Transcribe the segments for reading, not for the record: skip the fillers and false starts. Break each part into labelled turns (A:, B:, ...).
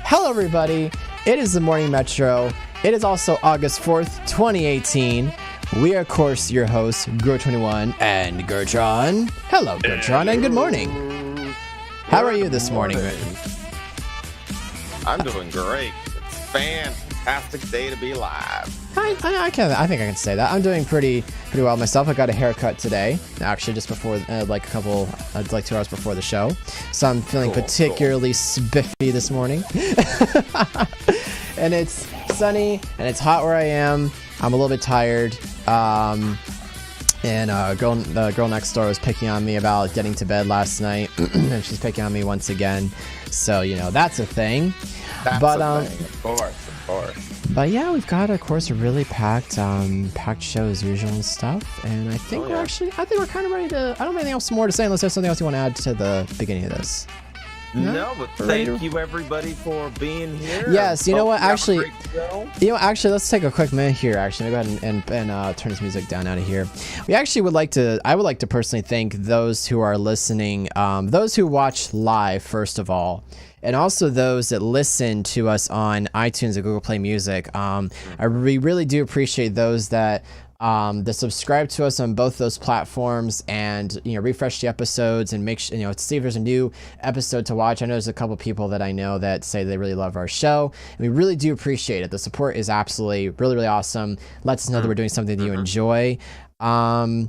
A: Hello, everybody. It is the Morning Metro. It is also August 4th, 2018. We are, of course, your hosts, Gro21 and Gertron. Hello, Gertron, and good morning. How are you this morning?
B: I'm doing great. It's a fantastic day to be alive.
A: I think I can say that. I'm doing pretty well myself. I got a haircut today, actually, just before, like 2 hours before the show. So I'm feeling particularly spiffy this morning. And it's sunny and it's hot where I am. I'm a little bit tired. And the girl next door was picking on me about getting to bed last night, and she's picking on me once again. So that's a thing.
B: That's a thing. Of course.
A: But yeah, we've got, of course, a really packed show as usual and stuff. And I think we're kind of ready to. I don't have anything else more to say unless there's something else you want to add to the beginning of this.
B: No, but thank you everybody for being here.
A: Yes, you know what? Actually, let's take a quick minute here. Actually, go ahead and turn this music down out of here. I would like to personally thank those who are listening, those who watch live first of all, and also those that listen to us on iTunes and Google Play Music. We really do appreciate those that subscribe to us on both those platforms and refresh the episodes and make sure see if there's a new episode to watch. I know there's a couple people that I know that say they really love our show, and we really do appreciate it. The support is absolutely really awesome. Lets us know that we're doing something that you enjoy. And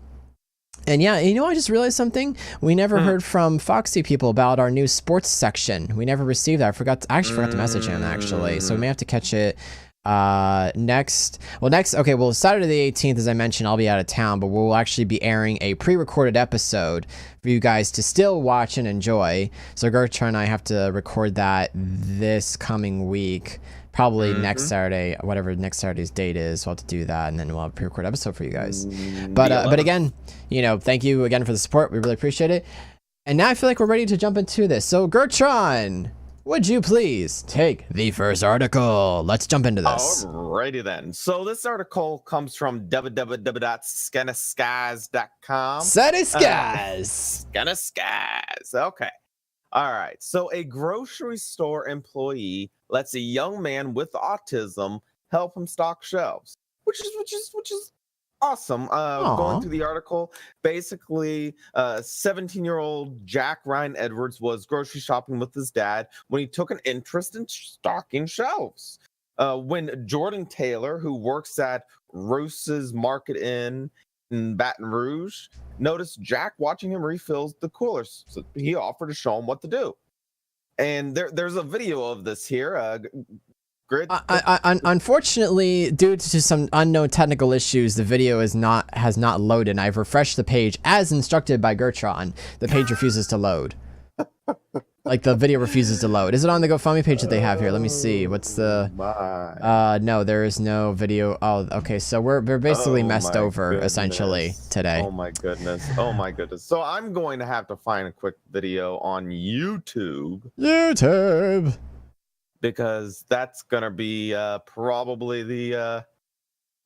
A: yeah, I just realized something. We never heard from Foxy people about our new sports section. We never received that. I actually forgot to message him, actually, so we may have to catch it next. Saturday the 18th, as I mentioned, I'll be out of town, but we'll actually be airing a pre-recorded episode for you guys to still watch and enjoy. So Gertrude and I have to record that this coming week, probably next Saturday, whatever next Saturday's date is. We'll have to do that, and then we'll have a pre-recorded episode for you guys. But again, thank you again for the support. We really appreciate it. And now I feel like we're ready to jump into this. So Gertrude, would you please take the first article? Let's jump into this.
B: Alrighty then. So this article comes from www.scannaskies.com. Scannaskies. Okay. All right. So a grocery store employee lets a young man with autism help him stock shelves, which is awesome. Going through the article, basically, 17-year-old Jack Ryan Edwards was grocery shopping with his dad when he took an interest in stocking shelves. When Jordan Taylor, who works at Rose's Market Inn in Baton Rouge, noticed Jack watching him refill the coolers, so he offered to show him what to do. And there's a video of this here.
A: Unfortunately, due to some unknown technical issues, the video has not loaded. I've refreshed the page as instructed by Gertron. The page refuses to load. Like the video refuses to load. Is it on the GoFundMe page that they have here? Let me see. What's the? No, there is no video. Oh, okay. So we're basically messed over essentially today.
B: Oh my goodness. So I'm going to have to find a quick video on YouTube. Because that's gonna be probably the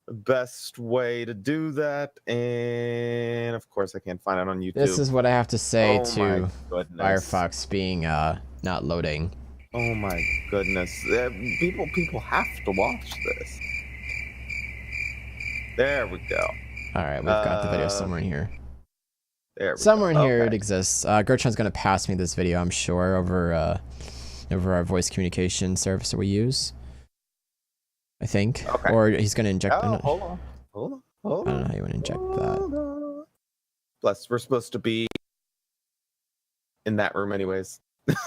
B: best way to do that, and of course I can't find it on YouTube.
A: This is what I have to say to Firefox being not loading.
B: Oh my goodness! People have to watch this. There we go.
A: All right, we've got the video somewhere in here.
B: Somewhere
A: in here it exists. Gertrude's gonna pass me this video, I'm sure, over our voice communication service that we use, I think. Okay. Or he's going to inject...
B: Hold on.
A: I don't know how you want to inject that.
B: Plus, we're supposed to be in that room anyways.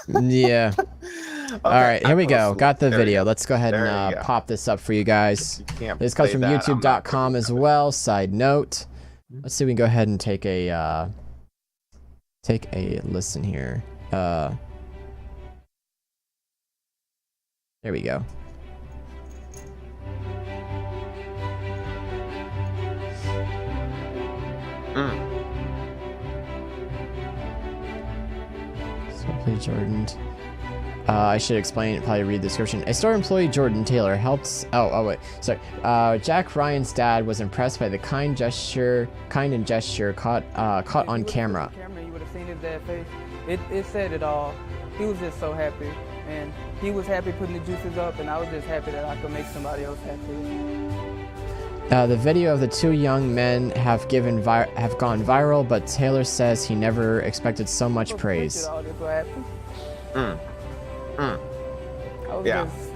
A: Yeah. Okay, all right, here we go. Got the video. Let's go ahead and pop this up for you guys. This comes from youtube.com as well. Side note. Let's see if we can go ahead and take a listen here. There we go. So play Jordan. I should explain, probably read the description. A store employee, Jordan Taylor, helped... wait. Sorry. Jack Ryan's dad was impressed by the kind and gesture caught on camera.
C: You would have seen his dad's face. It said it all. he was just so happy, and he was happy putting the juices up, and I was just happy that I could make somebody else happy.
A: The video of the two young men have gone viral, but Taylor says he never expected so much praise.
C: All this will happen. I was
B: Yeah.
C: just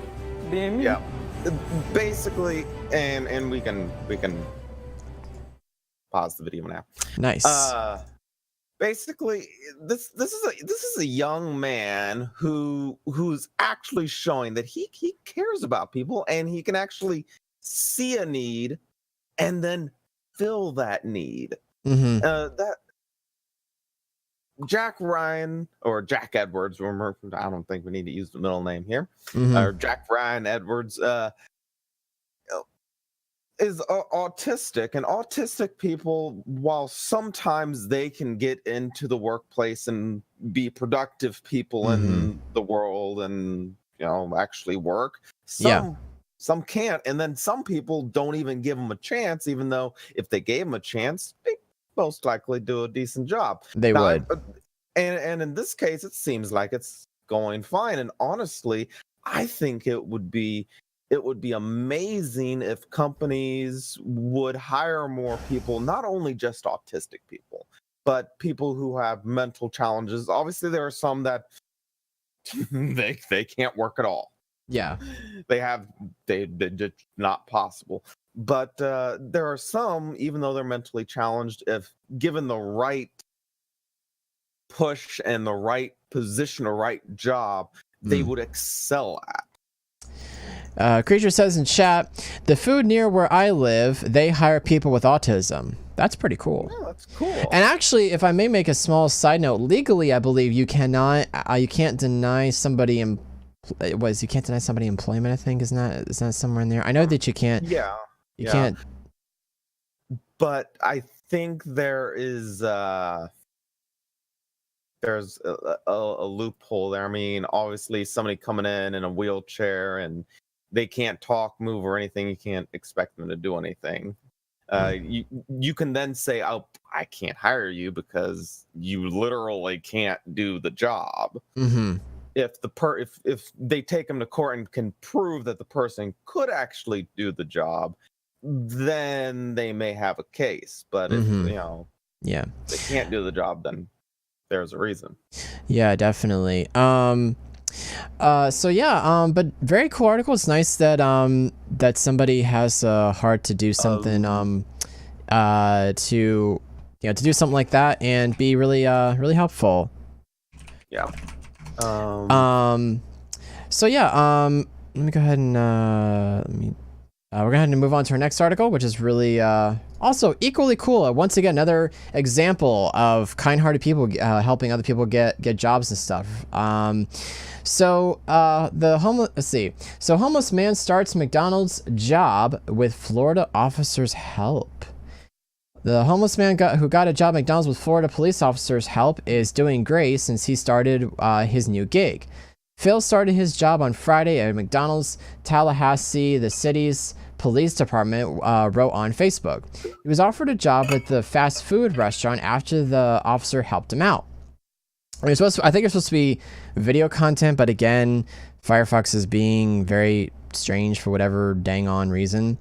C: being me.
B: Yeah, basically, and we can pause the video now.
A: Nice.
B: Basically, this is a young man who's actually showing that he cares about people, and he can actually see a need and then fill that need. That Jack Ryan, or Jack Edwards, I don't think we need to use the middle name here, or Jack Ryan Edwards, is autistic, and autistic people, while sometimes they can get into the workplace and be productive people in the world and actually work, some can't, and then some people don't even give them a chance, even though if they gave them a chance, they most likely do a decent job.
A: They would.
B: And in this case, it seems like it's going fine, and honestly, I think it would be amazing if companies would hire more people, not only just autistic people, but people who have mental challenges. Obviously, there are some that they can't work at all.
A: Yeah.
B: They're just not possible. But there are some, even though they're mentally challenged, if given the right push and the right position or right job, they would excel at.
A: Creature says in chat, the food near where I live, they hire people with autism. That's pretty cool.
B: Yeah, that's cool.
A: And actually, if I may make a small side note, legally, I believe you can't deny somebody employment. I think is that somewhere in there? I know that you can't.
B: Yeah.
A: You can't.
B: But I think there's a loophole there. I mean, obviously, somebody coming in a wheelchair and they can't talk, move, or anything. You can't expect them to do anything. You can then say, "Oh, I can't hire you because you literally can't do the job." If if they take them to court and can prove that the person could actually do the job, then they may have a case. But if they can't do the job, then there's a reason.
A: Yeah, definitely. But very cool article. It's nice that that somebody has a heart to do something to do something like that and be really really helpful.
B: Yeah.
A: Let me go ahead and we're going to move on to our next article, which is really also equally cool. Once again, another example of kind-hearted people helping other people get jobs and stuff. Homeless man starts McDonald's job with Florida officers' help. The homeless man who got a job at McDonald's with Florida police officers' help is doing great since he started his new gig. Phil started his job on Friday at McDonald's Tallahassee. The city's police department wrote on Facebook. He was offered a job at the fast food restaurant after the officer helped him out. I think it's supposed to be video content, but again, Firefox is being very strange for whatever dang on reason.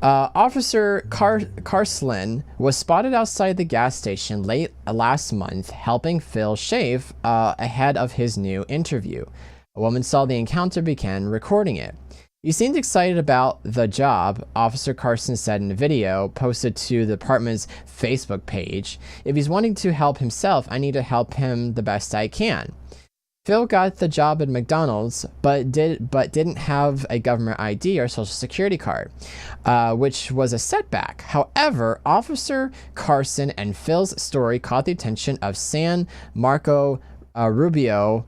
A: Officer Carslin was spotted outside the gas station late last month, helping Phil shave ahead of his new interview. A woman saw the encounter and began recording it. "You seemed excited about the job," Officer Carson said in a video posted to the department's Facebook page. "If he's wanting to help himself, I need to help him the best I can." Phil got the job at McDonald's, but didn't have a government ID or social security card, which was a setback. However, Officer Carson and Phil's story caught the attention of San Marco Rubio,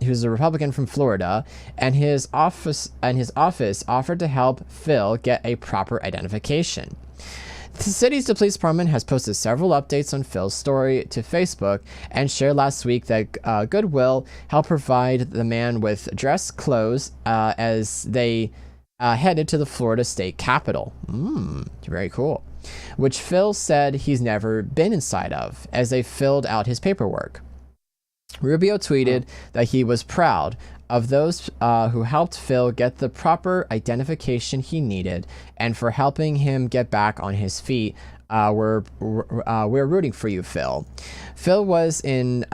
A: who's a Republican from Florida, and his office offered to help Phil get a proper identification. The city's police department has posted several updates on Phil's story to Facebook and shared last week that Goodwill helped provide the man with dress clothes as they headed to the Florida state capitol. Very cool. Which Phil said he's never been inside of, as they filled out his paperwork. Rubio tweeted that he was proud of those who helped Phil get the proper identification he needed, and for helping him get back on his feet. We're rooting for you, Phil. Phil was in.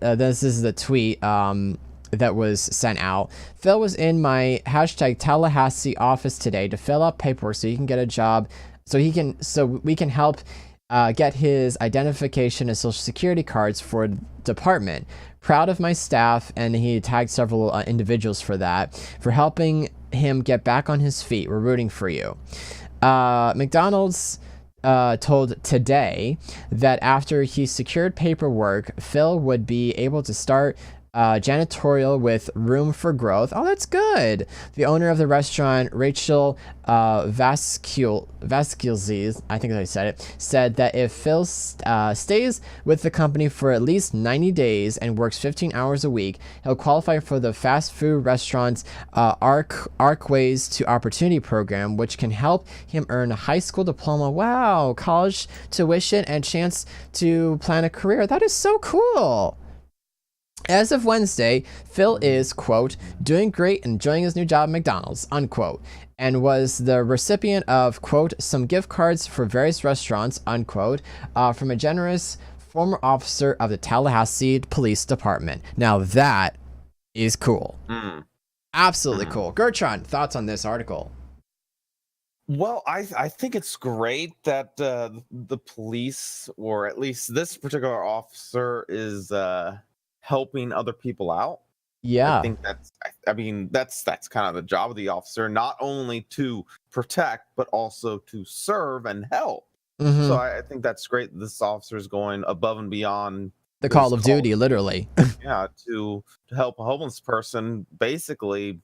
A: This is the tweet that was sent out. Phil was in my hashtag Tallahassee office today to fill out paperwork so he can get a job. So we can help get his identification and social security cards for department. Proud of my staff, and he tagged several individuals for that, for helping him get back on his feet. We're rooting for you. McDonald's told Today that after he secured paperwork, Phil would be able to start janitorial with room for growth. Oh, that's good. The owner of the restaurant, Rachel Vasquez, I think I said it, said that if Phil stays with the company for at least 90 days and works 15 hours a week, he'll qualify for the fast food restaurant's Arcways to Opportunity program, which can help him earn a high school diploma. Wow, college tuition and chance to plan a career. That is so cool. As of Wednesday, Phil is, quote, doing great, enjoying his new job at McDonald's, unquote, and was the recipient of, quote, some gift cards for various restaurants, unquote, from a generous former officer of the Tallahassee Police Department. Now that is cool. Absolutely cool. Gertron, thoughts on this article?
B: Well, I think it's great that the police, or at least this particular officer, is helping other people out.
A: Yeah.
B: I think that's kind of the job of the officer, not only to protect, but also to serve and help. So I think that's great. This officer is going above and beyond
A: the call of duty, literally.
B: Yeah, to help a homeless person basically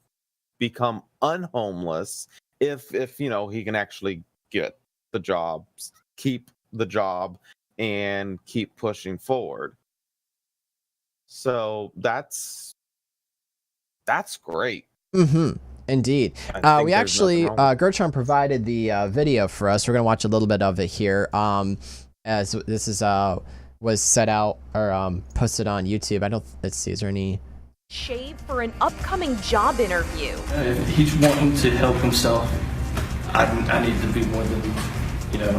B: become unhomeless if he can actually get the job, keep the job, and keep pushing forward. So that's great.
A: Indeed. We actually, Gertron provided the video for us. We're going to watch a little bit of it here. As this is was set out or posted on YouTube. Let's see, is there any...
D: Shave for an upcoming job interview.
E: If he's wanting to help himself, I need to be more than,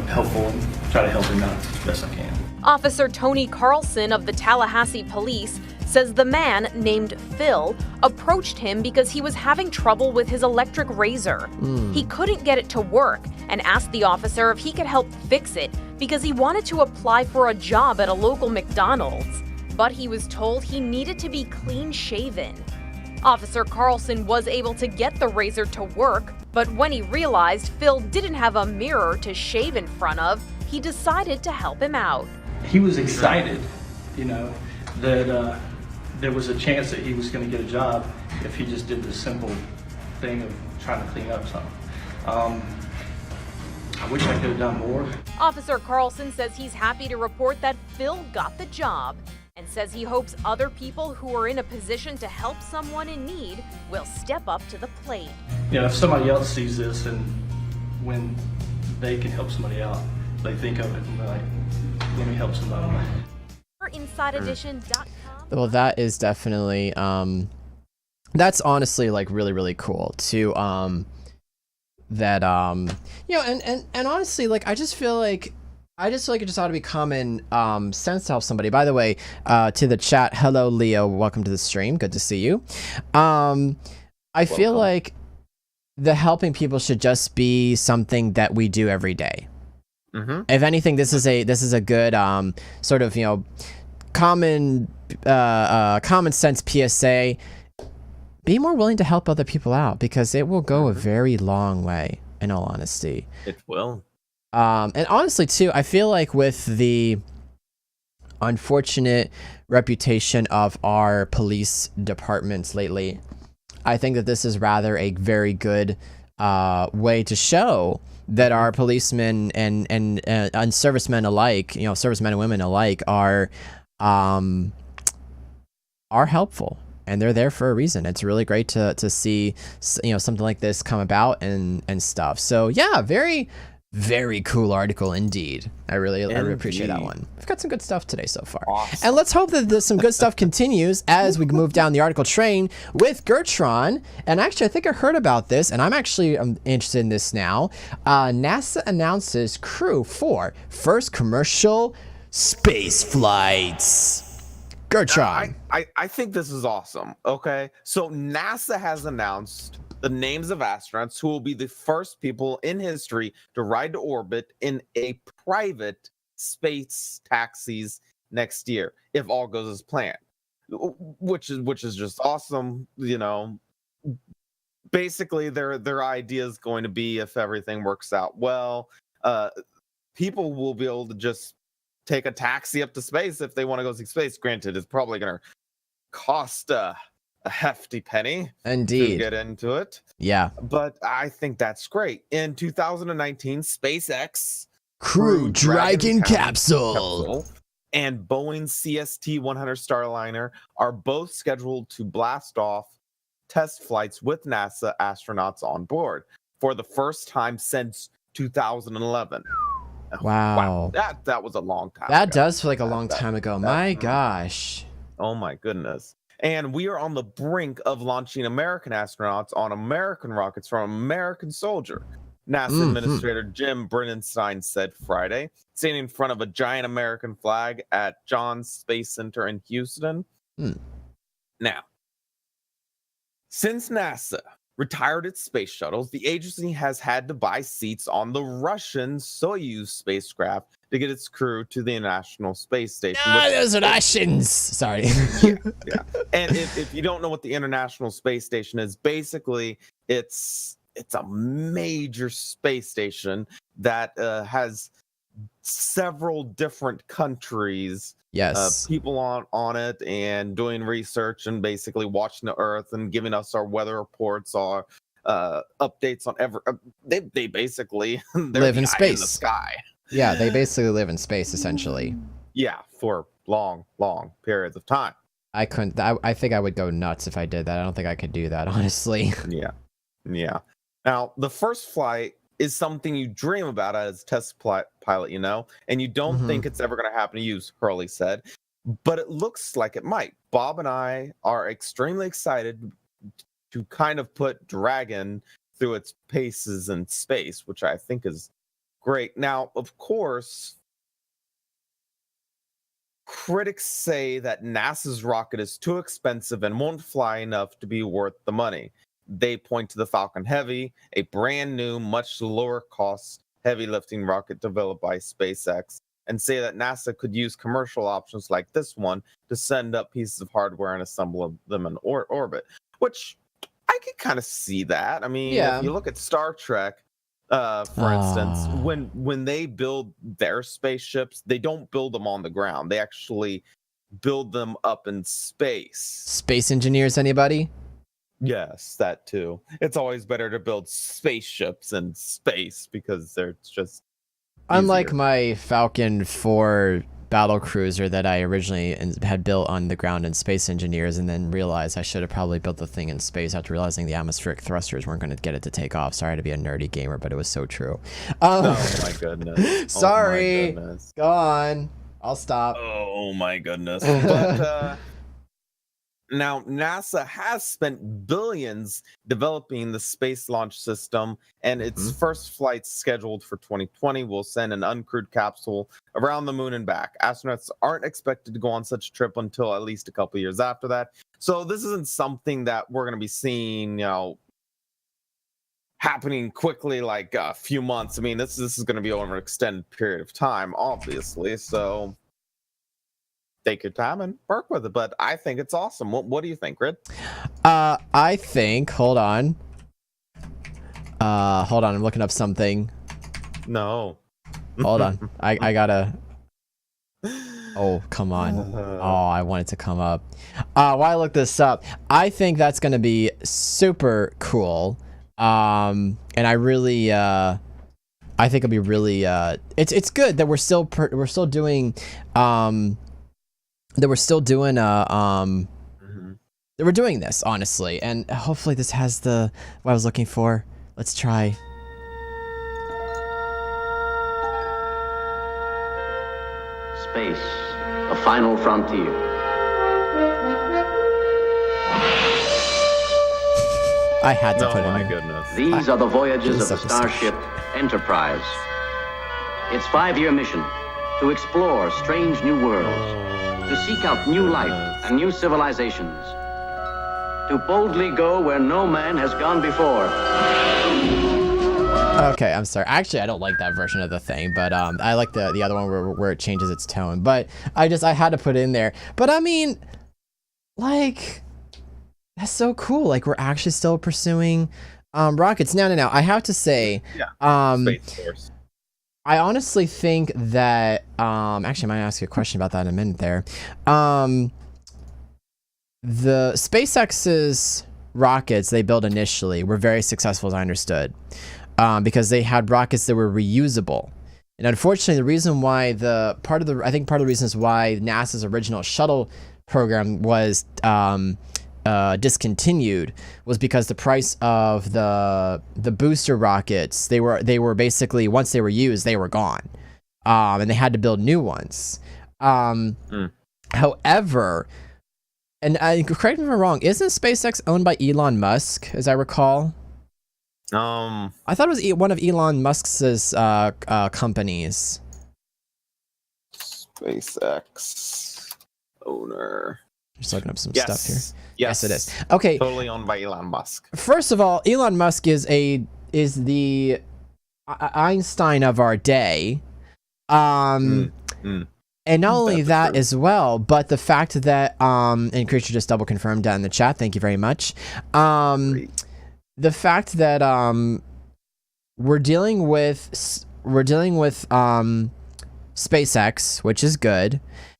E: helpful and try to help him out as best I can.
D: Officer Tony Carlson of the Tallahassee Police says the man named Phil approached him because he was having trouble with his electric razor. He couldn't get it to work and asked the officer if he could help fix it because he wanted to apply for a job at a local McDonald's. But he was told he needed to be clean-shaven. Officer Carlson was able to get the razor to work, but when he realized Phil didn't have a mirror to shave in front of, he decided to help him out.
E: He was excited, that there was a chance that he was going to get a job if he just did the simple thing of trying to clean up something. I wish I could have done more.
D: Officer Carlson says he's happy to report that Phil got the job and says he hopes other people who are in a position to help someone in need will step up to the plate.
E: If somebody else sees this and when they can help somebody out, they think of it and they're like, let me help somebody.
D: For InsideEdition.com.
A: Well, that is definitely, that's honestly like really, really cool to, that, and honestly, like, I just feel like it just ought to be common sense to help somebody. By the way, to the chat, hello, Leo. Welcome to the stream. Good to see you. I feel like the helping people should just be something that we do every day. If anything, this is a good sort of common sense PSA. Be more willing to help other people out because it will go a very long way. In all honesty,
B: it will.
A: And honestly, too, I feel like with the unfortunate reputation of our police departments lately, I think that this is rather a very good way to show that our policemen and servicemen alike, servicemen and women alike, are helpful. And they're there for a reason. It's really great to see, something like this come about and stuff. So yeah, very, Very cool article indeed. I really appreciate that
B: Indeed.
A: one. We've got some good stuff today so far.
B: Awesome.
A: And let's hope that some good stuff continues as we move down the article train with Gertron. And actually, I think I heard about this, and I'm interested in this now. NASA announces crew for first commercial space flights. Gertron.
B: I think this is awesome. Okay. So NASA has announced the names of astronauts who will be the first people in history to ride to orbit in a private space taxis next year, if all goes as planned. Which is just awesome. You know, basically their idea is going to be, if everything works out well, people will be able to just take a taxi up to space if they want to go see space. Granted, it's probably going to cost a hefty penny
A: Indeed.
B: to get into it.
A: Yeah.
B: But I think that's great. In 2019, SpaceX
A: Crew Dragon capsule
B: and Boeing CST-100 Starliner are both scheduled to blast off test flights with NASA astronauts on board for the first time since 2011.
A: Wow.
B: That was a long time
A: That
B: ago.
A: does feel like a long time ago. My gosh.
B: Oh my goodness. And we are on the brink of launching American astronauts on American rockets from American soldier. NASA Administrator Jim Brenenstein said Friday, standing in front of a giant American flag at Johns Space Center in Houston. Now, since NASA retired its space shuttles, the agency has had to buy seats on the Russian Soyuz spacecraft to get its crew to the International Space Station.
A: Those Russians. Sorry.
B: Yeah. And if you don't know what the International Space Station is, basically it's a major space station that has several different countries,
A: Yes.
B: people on it, and doing research and basically watching the Earth and giving us our weather reports, our updates on they basically
A: Live in
B: the
A: space.
B: the sky.
A: Yeah, they basically live in space essentially.
B: Yeah, for long periods of time.
A: I couldn't. I think I would go nuts if I did that. I don't think I could do that, honestly.
B: Yeah. Now, the first flight is something you dream about as a test pilot, you know, and you don't think it's ever going to happen to you, Hurley said, but it looks like it might. Bob and I are extremely excited to kind of put Dragon through its paces in space, which I think is great. Now, of course, critics say that NASA's rocket is too expensive and won't fly enough to be worth the money. They point to the Falcon Heavy, a brand new, much lower cost, heavy lifting rocket developed by SpaceX, and say that NASA could use commercial options like this one to send up pieces of hardware and assemble them in orbit, which I could kind of see that. I mean, if you look at Star Trek, for instance, when they build their spaceships, they don't build them on the ground. They actually build them up in space.
A: Space engineers, anybody?
B: Yes, that too. It's always better to build spaceships in space because they're just
A: Unlike
B: easier.
A: my Falcon 4 battle cruiser that I originally had built on the ground in Space Engineers, and then realized I should have probably built the thing in space after realizing the atmospheric thrusters weren't going to get it to take off. Sorry to be a nerdy gamer, but it was so true.
B: Oh my goodness.
A: Sorry.
B: Oh my goodness.
A: Go on. I'll stop.
B: Oh my goodness. But now, NASA has spent billions developing the space launch system, and its first flight scheduled for 2020 will send an uncrewed capsule around the moon and back. Astronauts aren't expected to go on such a trip until at least a couple years after that. So this isn't something that we're going to be seeing, happening quickly, like a few months. I mean, this is going to be over an extended period of time, obviously. So take your time and work with it, but I think it's awesome. What do you think, Rid?
A: I think, hold on, I'm looking up something.
B: No.
A: Hold on. I gotta, oh, come on. Oh, I want it to come up. While I look this up, I think that's gonna be super cool. And I really, I think it'll be really, it's good that we're still doing, that we're doing this, honestly, and hopefully this has what I was looking for. Let's try.
F: space, the final frontier.
A: I had to
B: Oh
A: put it in
B: my
A: there.
B: goodness.
F: These are the voyages of the
A: This episode.
F: starship Enterprise. Its 5-year mission: to explore strange new worlds, to seek out new life and new civilizations, to boldly go where no man has gone before.
A: Okay, I'm sorry. Actually, I don't like that version of the thing, but I like the other one where it changes its tone. But I had to put it in there. But I mean, like, that's so cool. Like, we're actually still pursuing rockets. No. I have to say,
B: Space Force.
A: I honestly think that actually, I might ask you a question about that in a minute there. The SpaceX's rockets they built initially were very successful, as I understood, because they had rockets that were reusable. And unfortunately, the reason why part of the reasons why NASA's original shuttle program was discontinued was because the price of the booster rockets, they were basically, once they were used, they were gone, and they had to build new ones. However, and correct me if I'm wrong, isn't SpaceX owned by Elon Musk, as I recall? I thought it was one of Elon Musk's companies.
B: SpaceX owner.
A: Just looking up some stuff here.
B: Yes,
A: it is. Okay.
B: Totally owned by Elon Musk.
A: First of all, Elon Musk is the Einstein of our day. And not only that as well, but the fact that and Creature just double confirmed that in the chat. Thank you very much. The fact that we're dealing with SpaceX, which is good,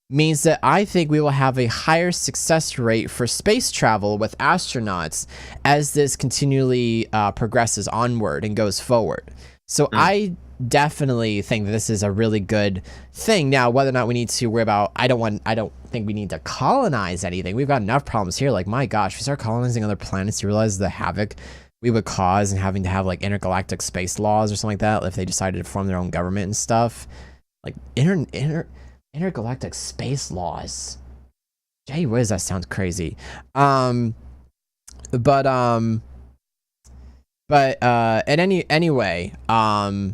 A: means that I think we will have a higher success rate for space travel with astronauts as this continually progresses onward and goes forward. So I definitely think that this is a really good thing. Now, whether or not we need to worry about, I don't think we need to colonize anything. We've got enough problems here. Like, my gosh, if we start colonizing other planets, you realize the havoc we would cause and having to have like intergalactic space laws or something like that if they decided to form their own government and stuff. Like intergalactic space laws. Gee whiz, that sounds crazy. Anyway, I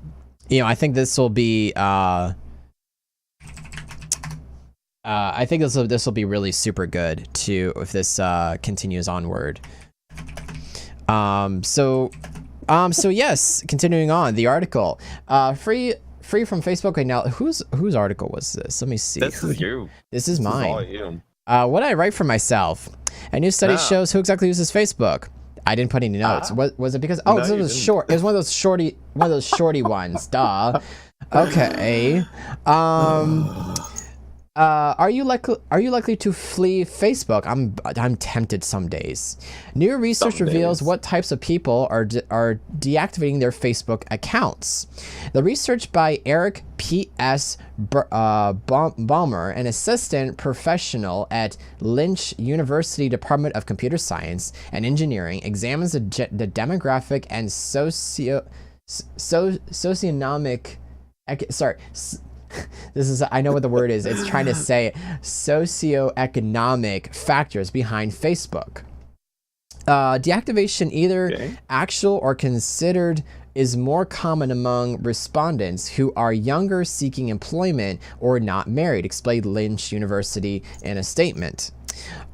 A: think this will be I think this will be really super good too if this continues onward. So yes, continuing on the article. Free from Facebook right now. Whose article was this? Let me see.
B: This is you.
A: This is mine.
B: All you.
A: What did I write for myself? A new study shows who exactly uses Facebook. I didn't put any notes. Was it because it was short? It was one of those shorty ones. Duh. Okay. Are you likely to flee Facebook? I'm tempted some days. New research reveals what types of people are deactivating their Facebook accounts. The research by Eric P.S. Baumer, an assistant professional at Lynch University Department of Computer Science and Engineering, examines the demographic and socioeconomic. This is, I know what the word is. It's trying to say socioeconomic factors behind Facebook. Deactivation, either actual or considered, is more common among respondents who are younger, seeking employment, or not married, explained Lynch University in a statement.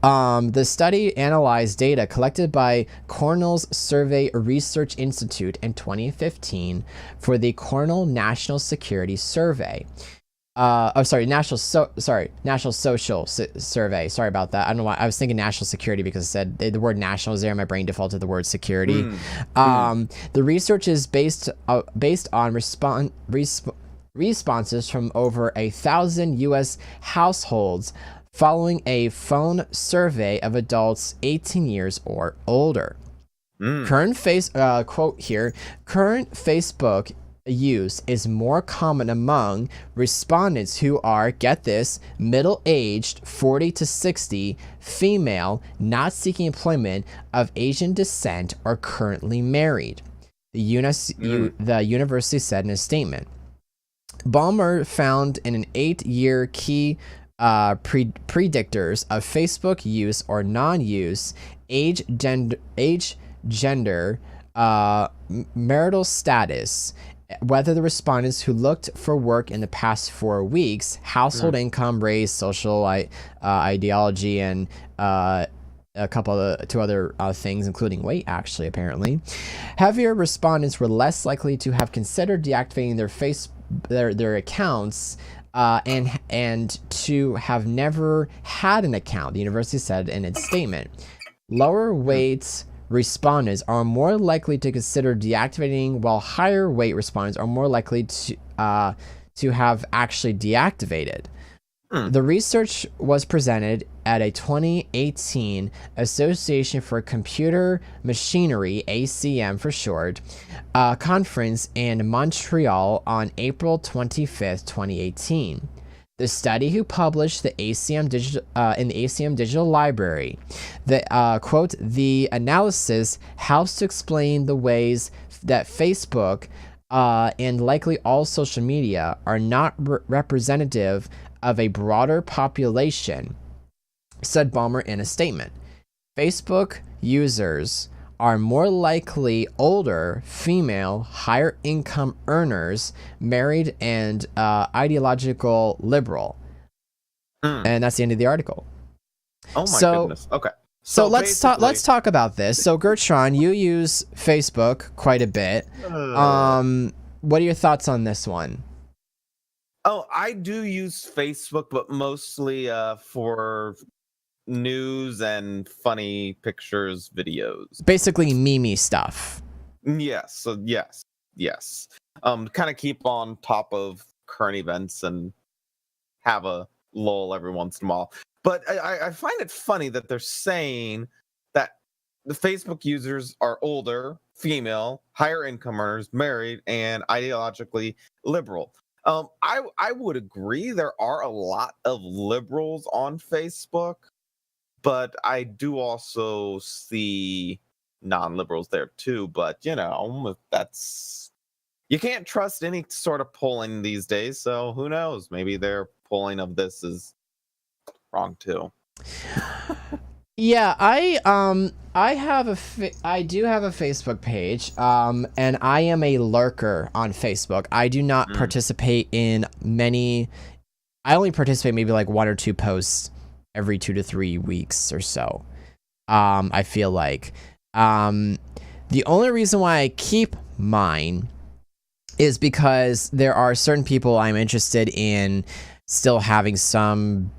A: The study analyzed data collected by Cornell's Survey Research Institute in 2015 for the Cornell National Security Survey. National Social Survey. Sorry about that. I don't know why. I was thinking national security because it said the word national is there. My brain defaulted to the word security. The research is based on responses from over 1,000 U.S. households following a phone survey of adults 18 years or older. Current Facebook use is more common among respondents who are, get this, middle-aged, 40 to 60, female, not seeking employment, of Asian descent, or currently married, the university said in a statement. Ballmer found in an 8-year key predictors of Facebook use or non-use, age, gender, marital status, whether the respondents who looked for work in the past 4 weeks, household income, race, social ideology, and a couple of two other things, including weight, actually, apparently. Heavier respondents were less likely to have considered deactivating their accounts and to have never had an account, the university said in its statement. Lower weight respondents are more likely to consider deactivating, while higher weight respondents are more likely to have actually deactivated. The research was presented at a 2018 Association for Computer Machinery, ACM for short, conference in Montreal on April 25th, 2018. The study, who published the ACM in the ACM Digital Library, quote, the analysis helps to explain the ways that Facebook and likely all social media are not representative of a broader population, said Ballmer in a statement. Facebook users are more likely older, female, higher income earners, married, and ideological liberal. And that's the end of the article.
B: Oh my goodness. Okay.
A: So let's talk about this. So Gertron, you use Facebook quite a bit. What are your thoughts on this one?
B: Oh, I do use Facebook, but mostly for news and funny pictures, videos.
A: Basically, meme stuff.
B: Yes. So yes. Kind of keep on top of current events and have a lull every once in a while. But I find it funny that they're saying that the Facebook users are older, female, higher income earners, married, and ideologically liberal. I would agree there are a lot of liberals on Facebook, but I do also see non-liberals there too. But you can't trust any sort of polling these days. So who knows? Maybe their polling of this is wrong too.
A: Yeah, I do have a Facebook page, and I am a lurker on Facebook. I do not participate in many. I only participate maybe like 1 or 2 posts every 2 to 3 weeks or so. I feel like the only reason why I keep mine is because there are certain people I'm interested in still having some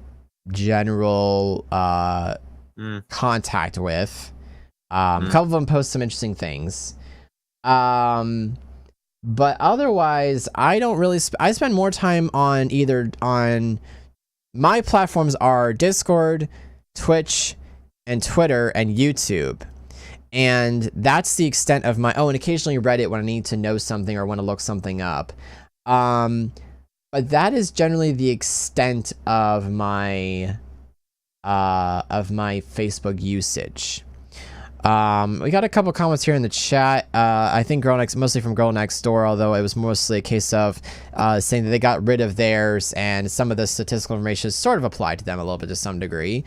A: general contact with. A couple of them post some interesting things, but otherwise I don't really I spend more time on my platforms are Discord, Twitch, and Twitter, and YouTube, and that's the extent of my and occasionally Reddit when I need to know something or want to look something up, but that is generally the extent of my Facebook usage. We got a couple comments here in the chat. I think mostly from Girl Next Door, although it was mostly a case of saying that they got rid of theirs and some of the statistical information sort of applied to them a little bit to some degree.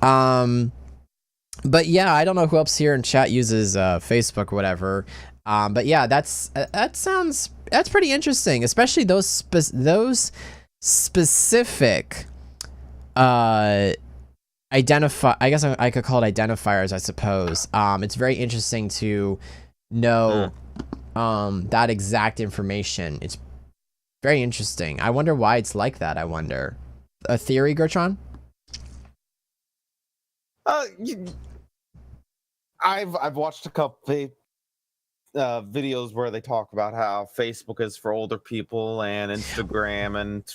A: But yeah, I don't know who else here in chat uses Facebook or whatever. But yeah, that's pretty interesting, especially those specific I guess I could call it identifiers, I suppose. It's very interesting to know that exact information. It's very interesting. I wonder why it's like that. I wonder. A theory, Gertron?
B: I've watched a couple videos where they talk about how Facebook is for older people and Instagram and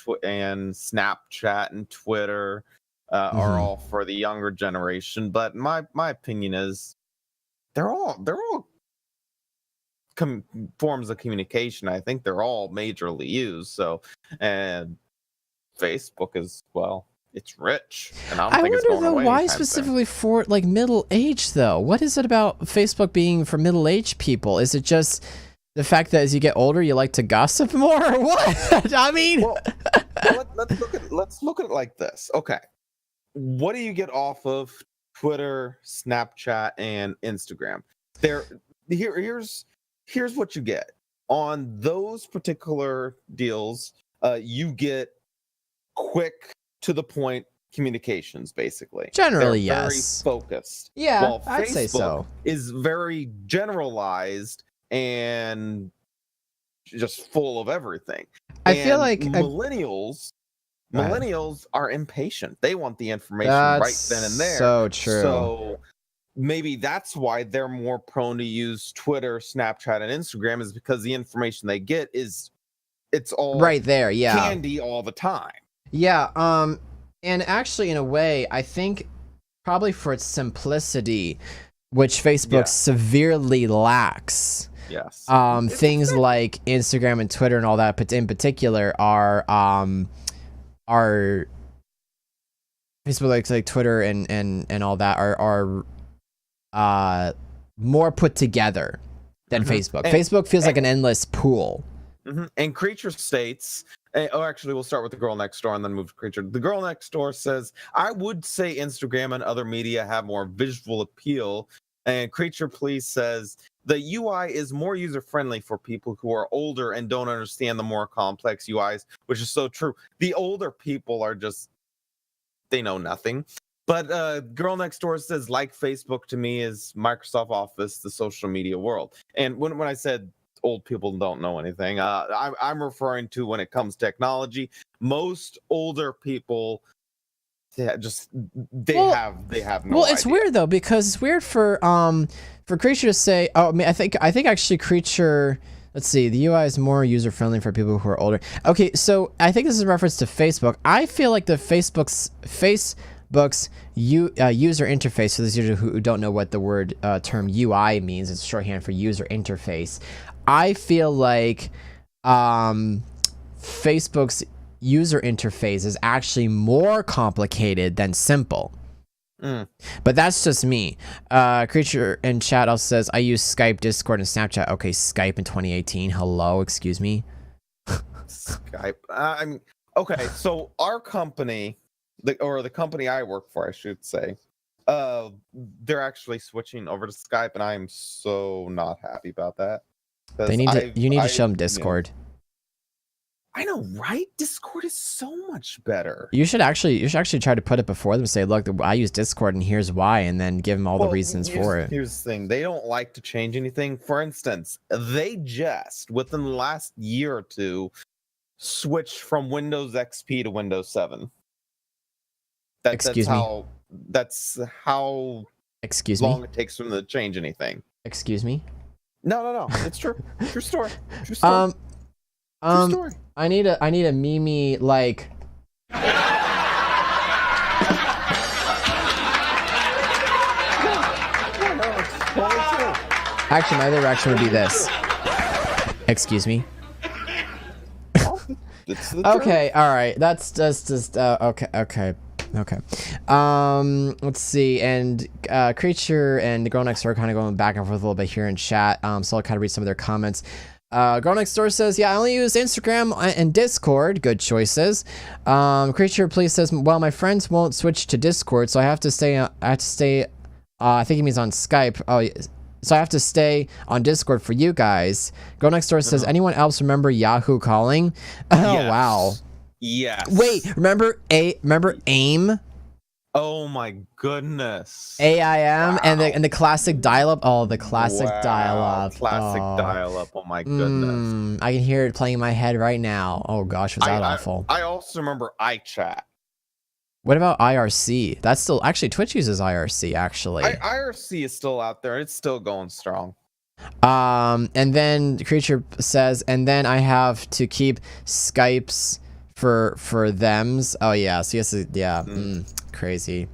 B: Snapchat and Twitter are all for the younger generation. But my opinion is they're all forms of communication. I think they're all majorly used. So, and Facebook is, well, it's rich, and I don't think it's going away.
A: Why specifically for like middle age though? What is it about Facebook being for middle aged people? Is it just The fact that as you get older, you like to gossip more, or what? I mean,
B: Well, let's look at it like this. Okay, what do you get off of Twitter, Snapchat, and Instagram? Here's what you get on those particular deals. You get quick to the point communications, basically.
A: Generally,
B: They're
A: yes.
B: very focused.
A: Yeah,
B: While
A: I'd
B: Facebook
A: say so.
B: is very generalized and just full of everything.
A: I feel
B: And
A: like
B: millennials
A: Go ahead.
B: are impatient. They want the information right then and there.
A: So true.
B: So maybe that's why they're more prone to use Twitter, Snapchat, and Instagram, is because the information they get it's all
A: right there, yeah.
B: candy all the time.
A: Yeah, and actually, in a way, I think probably for its simplicity, which Facebook severely lacks.
B: Yes.
A: Things like Instagram and Twitter and all that, but in particular, are Facebook, like Twitter and all that are more put together than Facebook. Facebook feels like an endless pool.
B: And Creature states, actually, we'll start with the girl next door and then move to Creature. The girl next door says, I would say Instagram and other media have more visual appeal. And Creature Please says, the UI is more user-friendly for people who are older and don't understand the more complex UIs, which is so true. The older people are just, they know nothing. But girl next door says, like Facebook to me is Microsoft Office, the social media world. And when I said old people don't know anything, I'm referring to when it comes to technology. Most older people have no
A: Well, it's
B: idea.
A: weird though, because it's weird for Creature to say, oh, I mean, I think actually Creature, let's see, the UI is more user friendly for people who are older. Okay, so I think this is a reference to Facebook. I feel like the Facebook's user interface, for those users who don't know what the word term UI means, it's shorthand for user interface. I feel like Facebook's user interface is actually more complicated than simple. But that's just me. Creature in chat also says, I use Skype, Discord, and Snapchat. Okay, Skype in 2018. Hello, excuse me.
B: Skype. Okay, so our company, the company I work for, I should say, they're actually switching over to Skype, and I'm so not happy about that.
A: You need to show them Discord.
B: I know, right? Discord is so much better.
A: You should actually try to put it before them. Say, look, I use Discord, and here's why, and then give them all the reasons for it.
B: Here's the thing: they don't like to change anything. For instance, they just within the last year or two switched from Windows XP to Windows 7.
A: Excuse me.
B: That's how
A: Excuse
B: long
A: me.
B: it takes for them to change anything.
A: Excuse me.
B: No. It's true. True story. True story. True story.
A: I need a Mimi like. Actually, my other reaction would be this. Excuse me. Okay, all right. That's just okay. Let's see. And Creature and the girl next door kind of going back and forth a little bit here in chat. So I'll kind of read some of their comments. Girl next door says, yeah, I only use Instagram and Discord. Good choices. Creature Please says, well, my friends won't switch to Discord, so I have to stay. I think he means on Skype. Oh, so I have to stay on Discord for you guys. Girl next door says, anyone else remember Yahoo calling? Oh,
B: yes.
A: Wow.
B: Yes.
A: Wait, remember AIM?
B: Oh my goodness.
A: AIM. Wow. and the classic dial-up. Oh, the classic dial-up.
B: Classic dial-up. Oh my goodness.
A: I can hear it playing in my head right now. Oh gosh, was that awful.
B: I also remember iChat.
A: What about IRC? That's still actually Twitch uses IRC actually.
B: IRC is still out there. It's still going strong.
A: And then Creature says, and then I have to keep Skype's for thems. Oh yeah, so yes, yeah, crazy.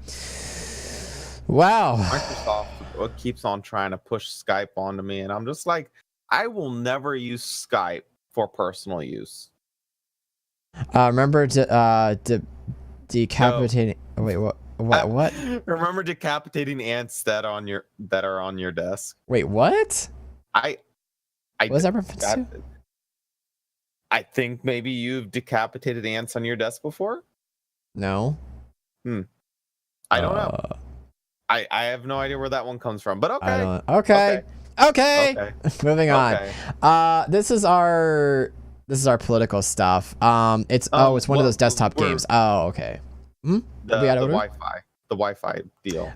A: Wow.
B: Microsoft keeps on trying to push Skype onto me, and I'm just like, I will never use Skype for personal use.
A: Remember decapitating. No. Wait, what?
B: Remember decapitating ants that are on your desk.
A: Wait, what? What was that reference to?
B: I think maybe you've decapitated ants on your desk before.
A: No.
B: I don't know. I have no idea where that one comes from, but okay.
A: Okay. Moving on. This is our political stuff. It's one of those desktop games. Oh, okay.
B: The Wi-Fi deal.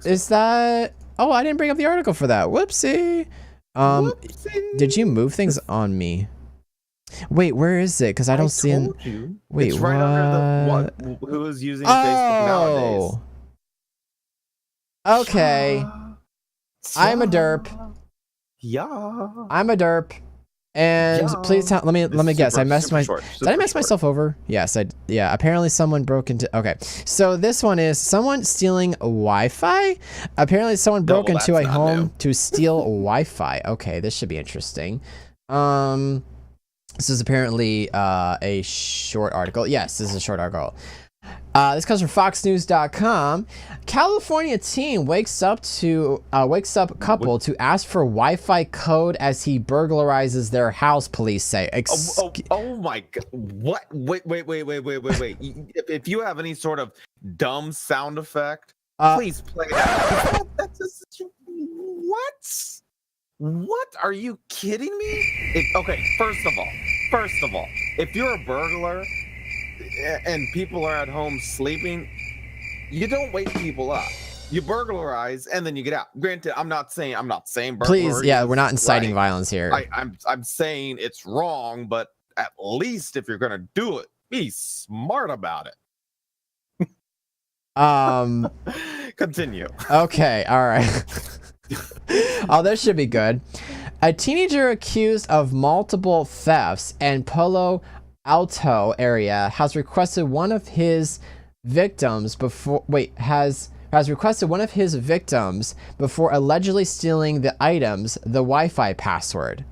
A: Is that? Oh, I didn't bring up the article for that. Whoopsie. Did you move things on me? Wait, where is it? Because I don't see it. Wait,
B: it's right under the who is using Facebook nowadays.
A: Okay. I'm a derp.
B: Yeah.
A: I'm a derp. And please tell. Let me guess. Did I mess myself over? Yes. Yeah. Apparently, someone broke into. Okay. So this one is someone stealing Wi-Fi. Apparently, someone broke into a home to steal Wi-Fi. Okay, this should be interesting. This is apparently a short article. Yes, this is a short article. This comes from FoxNews.com. California teen wakes up couple to ask for Wi-Fi code as he burglarizes their house. Police say.
B: Oh my god! What? Wait! If you have any sort of dumb sound effect, please play that. What? What? Are you kidding me? Okay. First of all, if you're a burglar and people are at home sleeping, you don't wake people up. You burglarize and then you get out. Granted, I'm not saying
A: please, yeah, we're not inciting violence here.
B: I'm saying it's wrong, but at least if you're gonna do it, be smart about it. Continue.
A: Okay, all right. Oh, this should be good. A teenager accused of multiple thefts in Palo Alto area has requested one of his victims before allegedly stealing the items, the Wi-Fi password.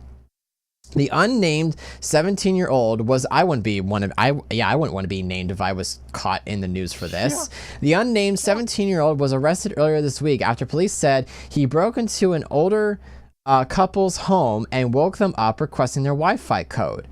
A: The unnamed 17-year-old was I wouldn't want to be named if I was caught in the news for this. Yeah. The unnamed 17-year-old was arrested earlier this week after police said he broke into an older couple's home and woke them up requesting their Wi-Fi code.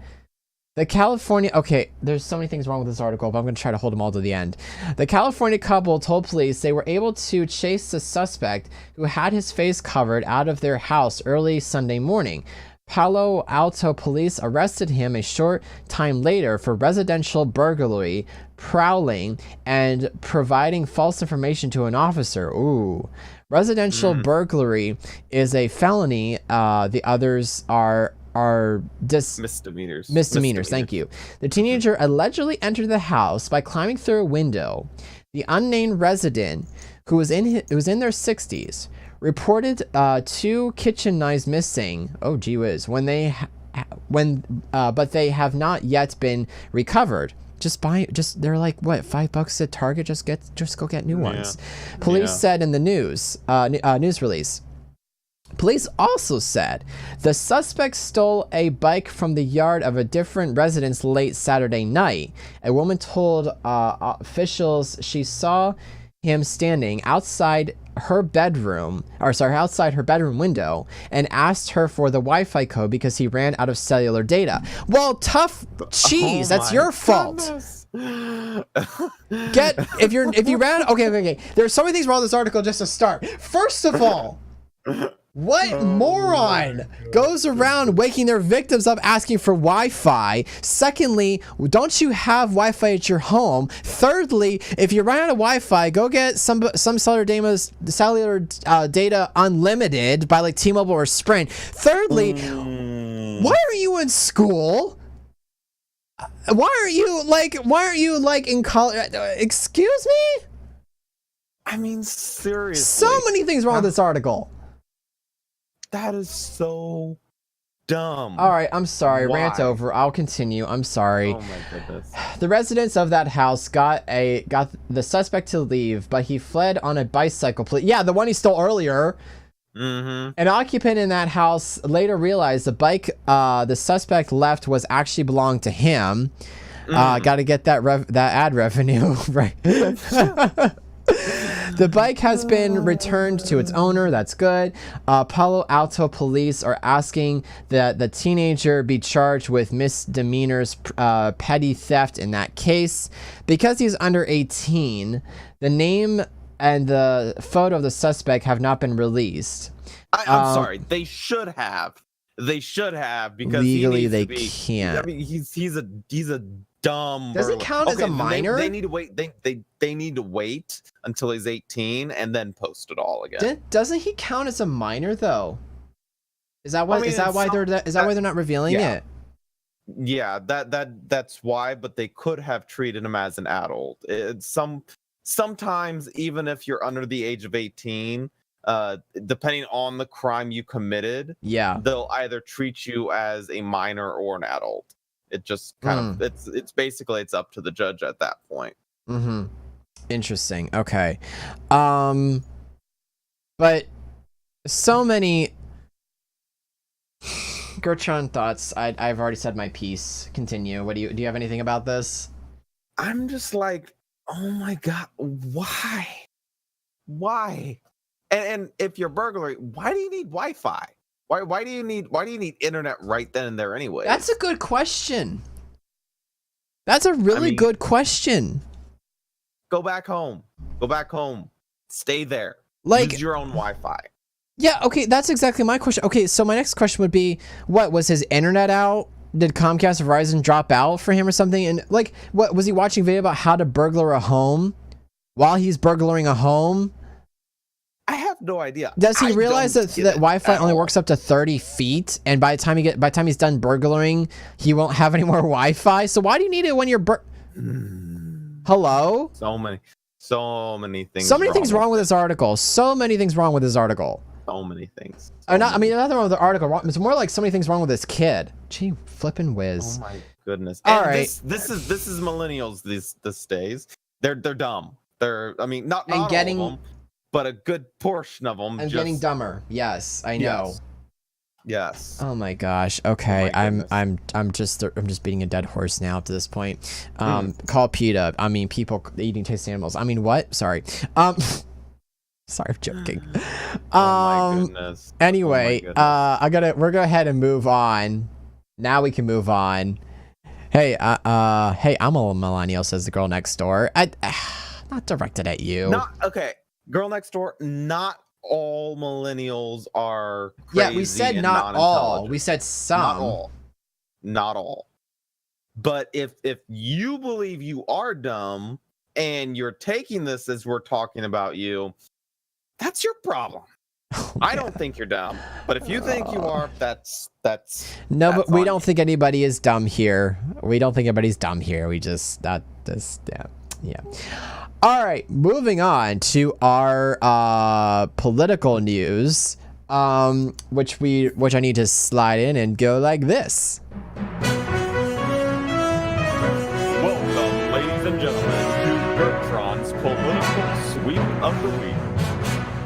A: There's so many things wrong with this article, but I'm going to try to hold them all to the end. The California couple told police they were able to chase the suspect who had his face covered out of their house early Sunday morning. Palo Alto police arrested him a short time later for residential burglary, prowling, and providing false information to an officer. Ooh. Residential burglary is a felony. The others are misdemeanors. Thank you. The teenager allegedly entered the house by climbing through a window. The unnamed resident, who was in their 60s, reported 2 kitchen knives missing. Oh gee whiz! But they have not yet been recovered. They're like what, $5 at Target? Just go get new ones. Police said in the news release. Police also said the suspect stole a bike from the yard of a different residence late Saturday night. A woman told officials she saw him standing outside her bedroom window and asked her for the Wi-Fi code because he ran out of cellular data. Well, tough cheese. That's your fault. If you ran. Okay. There's so many things wrong with this article just to start. First of all, what moron goes around waking their victims up asking for Wi-Fi? Secondly, don't you have Wi-Fi at your home? Thirdly, if you run out of Wi-Fi, go get some cellular data unlimited by like T-Mobile or Sprint. Thirdly, why are you in school? Why aren't you like in college? Excuse me?
B: I mean, seriously.
A: So many things wrong with this article.
B: That is so dumb.
A: All right, I'm sorry.
B: Why?
A: Rant over. I'll continue. I'm sorry.
B: Oh my goodness.
A: The residents of that house got the suspect to leave, but he fled on a bicycle. Yeah, the one he stole earlier.
B: Mm-hmm.
A: An occupant in that house later realized the bike the suspect left was actually belonged to him. Got to get that ad revenue right. The bike has been returned to its owner. That's good. Palo Alto police are asking that the teenager be charged with misdemeanors, petty theft in that case. Because he's under 18, the name and the photo of the suspect have not been released.
B: I'm sorry. They should have. They should have, because
A: legally
B: they
A: can't.
B: I mean, he's a dumb.
A: Does it
B: burglar.
A: count as a minor?
B: They need to wait. They need to wait until he's 18 and then post it all again.
A: Doesn't he count as a minor though? Is that why?
B: I mean,
A: is that why they're not revealing it?
B: Yeah, that's why. But they could have treated him as an adult. Sometimes even if you're under the age of 18. Depending on the crime you committed, they'll either treat you as a minor or an adult. It just kind of it's basically it's up to the judge at that point.
A: Interesting. Okay. But so many Gertron thoughts. I've already said my piece. Continue. What do you have anything about this?
B: I'm just like, oh my god, why? And if you're burglary, why do you need Wi-Fi? Why do you need internet right then and there anyway?
A: That's a good question. That's a really good question.
B: Go back home. Stay there. Use your own Wi-Fi.
A: Yeah, okay, that's exactly my question. Okay, so my next question would be, what was his internet out? Did Comcast or Verizon drop out for him or something? And what was he watching a video about how to burglar a home while he's burglaring a home?
B: I have no idea.
A: Does he realize that Wi-Fi only works up to 30 feet, and by the time he's done burglaring, he won't have any more Wi-Fi? So why do you need it when you're Hello?
B: So many things.
A: So many things wrong with this article. So many things wrong with this article.
B: So many things.
A: Nothing wrong with the article. It's more like so many things wrong with this kid. Gee, flippin' whiz.
B: Oh my goodness.
A: All right.
B: This is millennials these days. They're dumb. Not
A: getting
B: all of them, but a good portion of them.
A: And getting dumber. Yes, I know.
B: Yes.
A: Oh my gosh. Okay,
B: Oh my
A: I'm just beating a dead horse now to this point. Call PETA. People eating tasty animals. What? Sorry. Sorry, I'm joking.
B: Oh my goodness.
A: Anyway, we're go ahead and move on. Now we can move on. Hey, I'm a millennial, says the girl next door. Not directed at you.
B: Okay. Girl next door, not all millennials are crazy.
A: Yeah, we said not all. We said some.
B: Not all. But if you believe you are dumb and you're taking this as we're talking about you, that's your problem. I don't think you're dumb, but if you think you are, that's
A: no. But we don't
B: you.
A: think anybody is dumb here. We don't think anybody's dumb here. We just yeah. All right, moving on to our political news, which I need to slide in and go like this.
B: Welcome, ladies and gentlemen, to Gertron's political sweep of the week.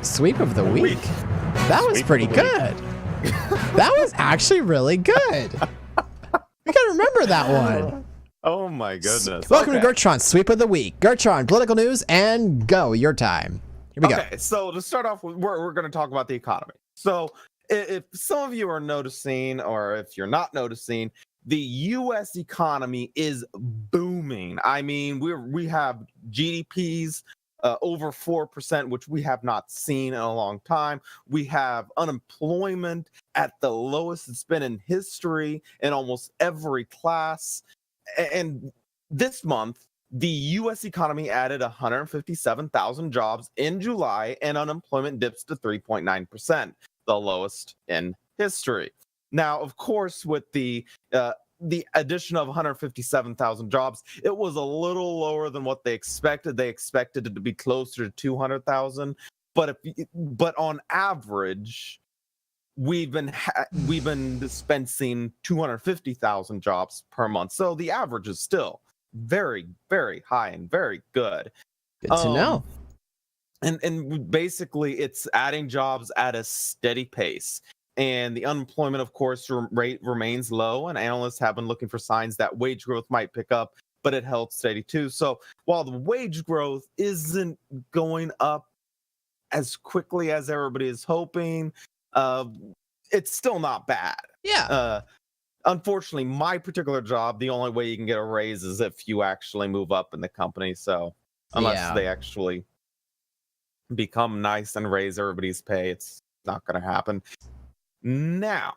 A: Sweep of the week. That was pretty good. That was actually really good. I can remember that one.
B: Oh my goodness.
A: Welcome to Gertron's Sweep of the Week. Gertron, political news, and go. Your time. Here we go.
B: Okay, so to start off with, we're going to talk about the economy. So if some of you are noticing, or if you're not noticing, the U.S. economy is booming. We have GDPs over 4%, which we have not seen in a long time. We have unemployment at the lowest it's been in history in almost every class. And this month, the U.S. economy added 157,000 jobs in July, and unemployment dips to 3.9%, the lowest in history. Now, of course, with the addition of 157,000 jobs, it was a little lower than what they expected. They expected it to be closer to 200,000, but on average, we've been dispensing 250,000 jobs per month. So the average is still very, very high and very good.
A: Good to know.
B: And basically, it's adding jobs at a steady pace. And the unemployment, of course, rate remains low. And analysts have been looking for signs that wage growth might pick up, but it held steady too. So while the wage growth isn't going up as quickly as everybody is hoping. It's still not bad.
A: Yeah.
B: Unfortunately, my particular job, the only way you can get a raise is if you actually move up in the company. So unless they actually become nice and raise everybody's pay, it's not going to happen. Now,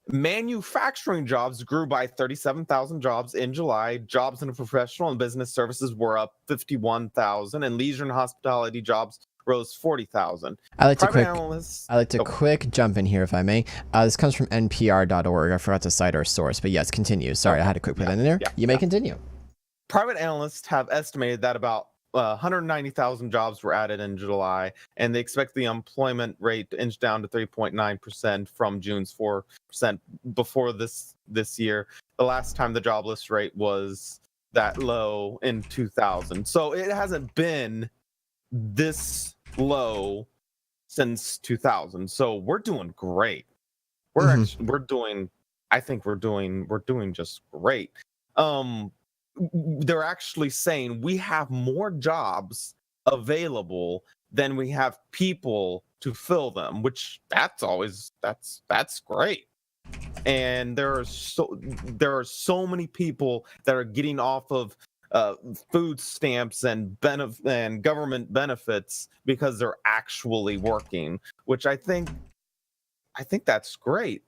B: manufacturing jobs grew by 37,000 jobs in July. Jobs in professional and business services were up 51,000, and leisure and hospitality jobs rose 40,000.
A: I like to quick jump in here, if I may. This comes from npr.org. I forgot to cite our source, but yes, continue. Sorry, I had to quick put that in there. You may continue.
B: Private analysts have estimated that about 190,000 jobs were added in July, and they expect the employment rate to inch down to 3.9% from June's 4% before this year. The last time the jobless rate was that low in 2000. So it hasn't been this low since 2000. So we're doing great. We're doing just great. They're actually saying we have more jobs available than we have people to fill them, which that's great. And there are so many people that are getting off of food stamps and government benefits because they're actually working, which I think that's great.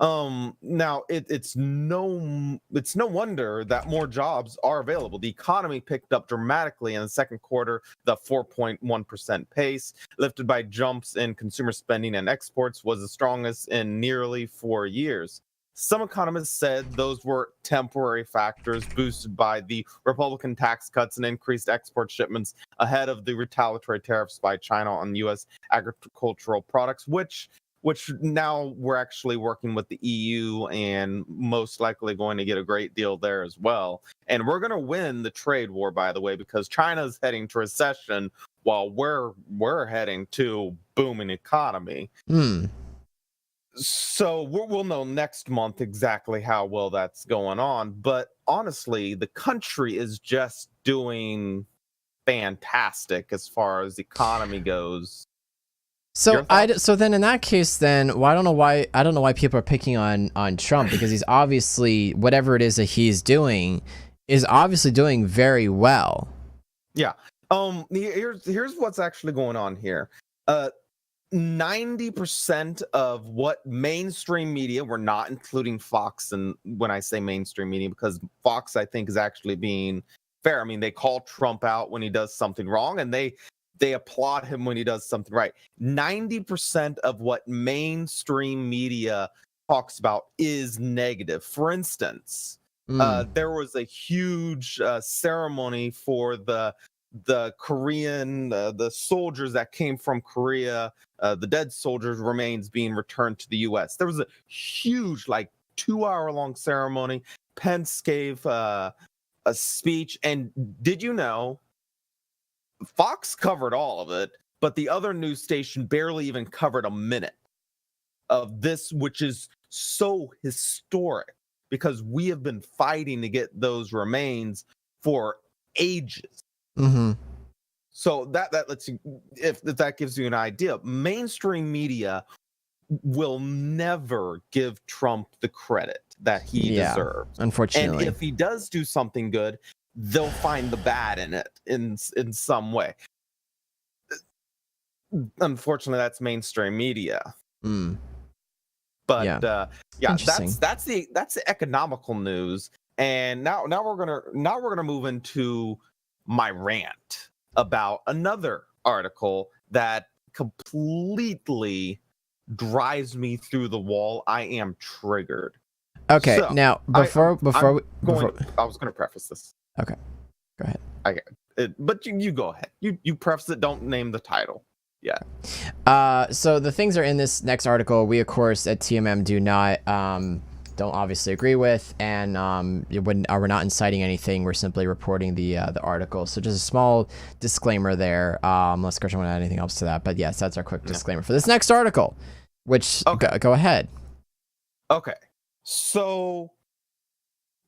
B: Now it's no wonder that more jobs are available. The economy picked up dramatically in the second quarter, the 4.1% pace, lifted by jumps in consumer spending and exports, was the strongest in nearly 4 years. Some economists said those were temporary factors boosted by the Republican tax cuts and increased export shipments ahead of the retaliatory tariffs by China on U.S. agricultural products, which now we're actually working with the EU and most likely going to get a great deal there as well. And we're going to win the trade war, by the way, because China's heading to recession while we're heading to booming economy. So we'll know next month exactly how well that's going on. But honestly, the country is just doing fantastic as far as the economy goes.
A: So then in that case, then I don't know why people are picking on Trump, because he's obviously, whatever it is that he's doing is obviously doing very well.
B: Yeah. Here's what's actually going on here. 90% of what mainstream media, we're not including Fox, and when I say mainstream media, because Fox I think is actually being fair. I mean, they call Trump out when he does something wrong, and they applaud him when he does something right. 90% of what mainstream media talks about is negative. For instance, there was a huge ceremony for the Korean, the soldiers that came from Korea, the dead soldiers' remains being returned to the U.S. There was a huge, 2-hour-long ceremony. Pence gave a speech, and did you know, Fox covered all of it, but the other news station barely even covered a minute of this, which is so historic because we have been fighting to get those remains for ages. So that lets you, if that gives you an idea, mainstream media will never give Trump the credit that he deserves.
A: Unfortunately.
B: And if he does do something good, they'll find the bad in it in some way. Unfortunately, that's mainstream media. But that's the economical news. And now we're gonna move into my rant about another article that completely drives me through the wall. I am triggered.
A: Okay, so now I was
B: going to preface this.
A: Okay, go ahead.
B: But you go ahead. You preface it. Don't name the title. Yeah.
A: So the things are in this next article. We of course at TMM don't obviously agree with, and we're not inciting anything. We're simply reporting the article. So just a small disclaimer there. Unless Christian want to add anything else to that, but yes, that's our quick disclaimer for this next article. Which go ahead.
B: Okay. So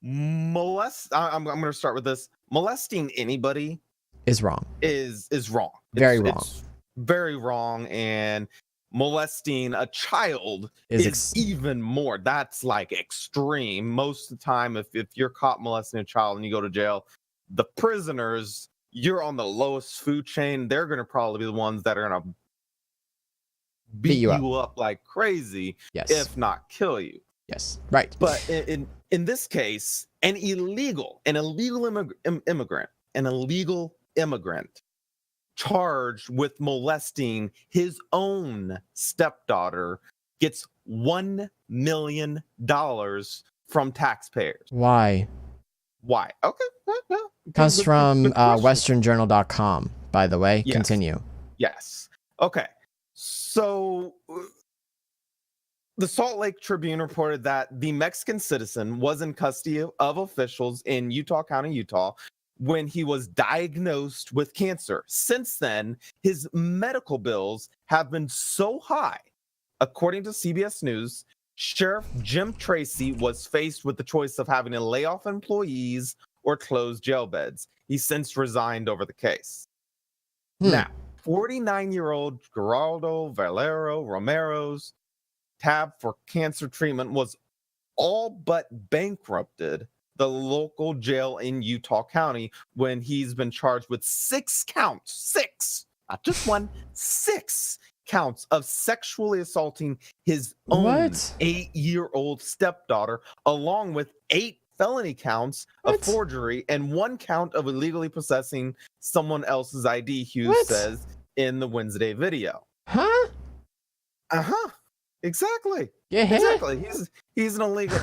B: I'm going to start with this. Molesting anybody
A: is wrong.
B: Is wrong.
A: Very wrong.
B: It's very wrong, and molesting a child is even more. That's like extreme. Most of the time, if you're caught molesting a child and you go to jail, the prisoners, you're on the lowest food chain. They're going to probably be the ones that are going to beat you up like crazy, if not kill you.
A: Yes, right.
B: But in this case, an illegal immigrant charged with molesting his own stepdaughter gets $1 million from taxpayers.
A: Why?
B: Okay.
A: Comes from westernjournal.com, by the way.
B: Yes.
A: Continue.
B: Yes. Okay. So the Salt Lake Tribune reported that the Mexican citizen was in custody of officials in Utah County, Utah, when he was diagnosed with cancer. Since then, his medical bills have been so high. According to CBS News, Sheriff Jim Tracy was faced with the choice of having to lay off employees or close jail beds. He since resigned over the case. Now, 49-year-old Geraldo Valero Romero's tab for cancer treatment was all but bankrupted the local jail in Utah County when he's been charged with 6 counts, not just 1, 6 counts of sexually assaulting his own 8-year-old stepdaughter, along with 8 felony counts of forgery and 1 count of illegally possessing someone else's ID, Hughes says in the Wednesday video. Exactly.
A: Yeah.
B: Exactly. He's an illegal.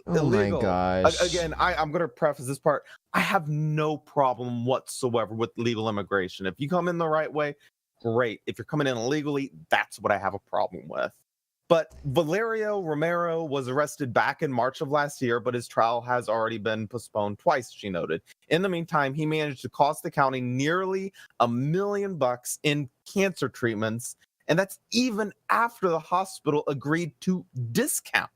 A: Oh my gosh.
B: Again, I'm going to preface this part. I have no problem whatsoever with legal immigration. If you come in the right way, great. If you're coming in illegally, that's what I have a problem with. But Valerio Romero was arrested back in March of last year, but his trial has already been postponed twice, she noted. In the meantime, he managed to cost the county nearly $1 million in cancer treatments, and that's even after the hospital agreed to discount.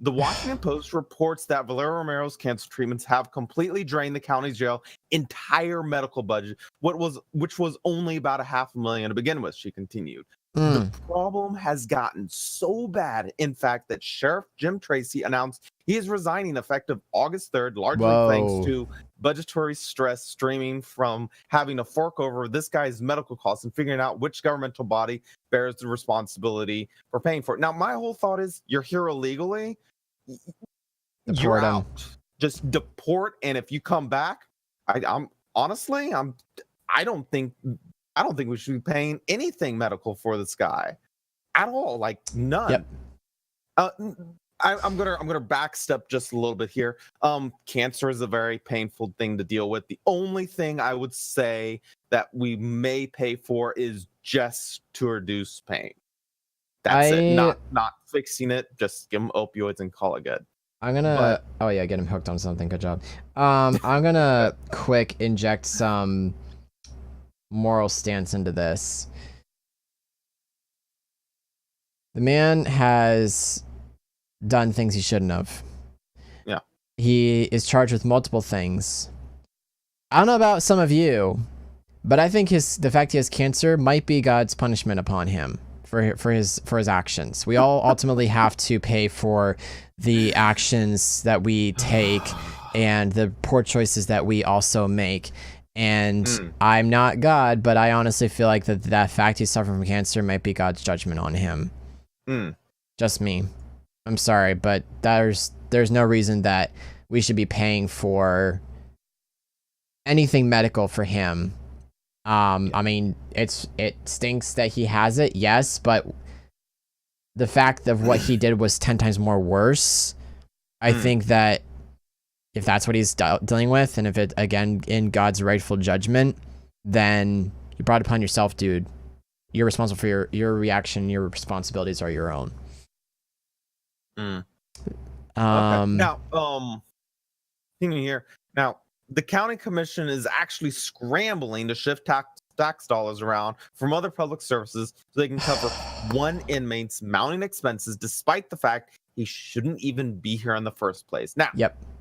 B: The Washington Post reports that Valerio Romero's cancer treatments have completely drained the county's jail entire medical budget, which was only about $500,000 to begin with, she continued. The problem has gotten so bad, in fact, that Sheriff Jim Tracy announced he is resigning effective August 3rd, largely thanks to budgetary stress streaming from having to fork over this guy's medical costs and figuring out which governmental body bears the responsibility for paying for it. Now, my whole thought is you're here illegally, you're out. Just deport, and if you come back, I don't think we should be paying anything medical for this guy at all. Like none.
A: Yep.
B: I'm gonna backstep just a little bit here. Cancer is a very painful thing to deal with. The only thing I would say that we may pay for is just to reduce pain. That's it. Not fixing it. Just give him opioids and call it good.
A: I'm gonna get him hooked on something. Good job. I'm gonna quick inject some moral stance into this. The man has done things he shouldn't have.
B: Yeah.
A: He is charged with multiple things. I don't know about some of you, but I think the fact he has cancer might be God's punishment upon him for his actions. We all ultimately have to pay for the actions that we take and the poor choices that we also make. And I'm not God, but I honestly feel like that fact he's suffering from cancer might be God's judgment on him. Just me. I'm sorry, but there's no reason that we should be paying for anything medical for him. I mean, it stinks that he has it, yes, but the fact of what he did was 10 times more worse. I think that if that's what he's dealing with, and if it, again, in God's rightful judgment, then you brought it upon yourself, dude. You're responsible for your reaction. Your responsibilities are your own.
B: Okay. Now, continue here. Now, the county commission is actually scrambling to shift tax dollars around from other public services so they can cover one inmate's mounting expenses, despite the fact he shouldn't even be here in the first place. Now,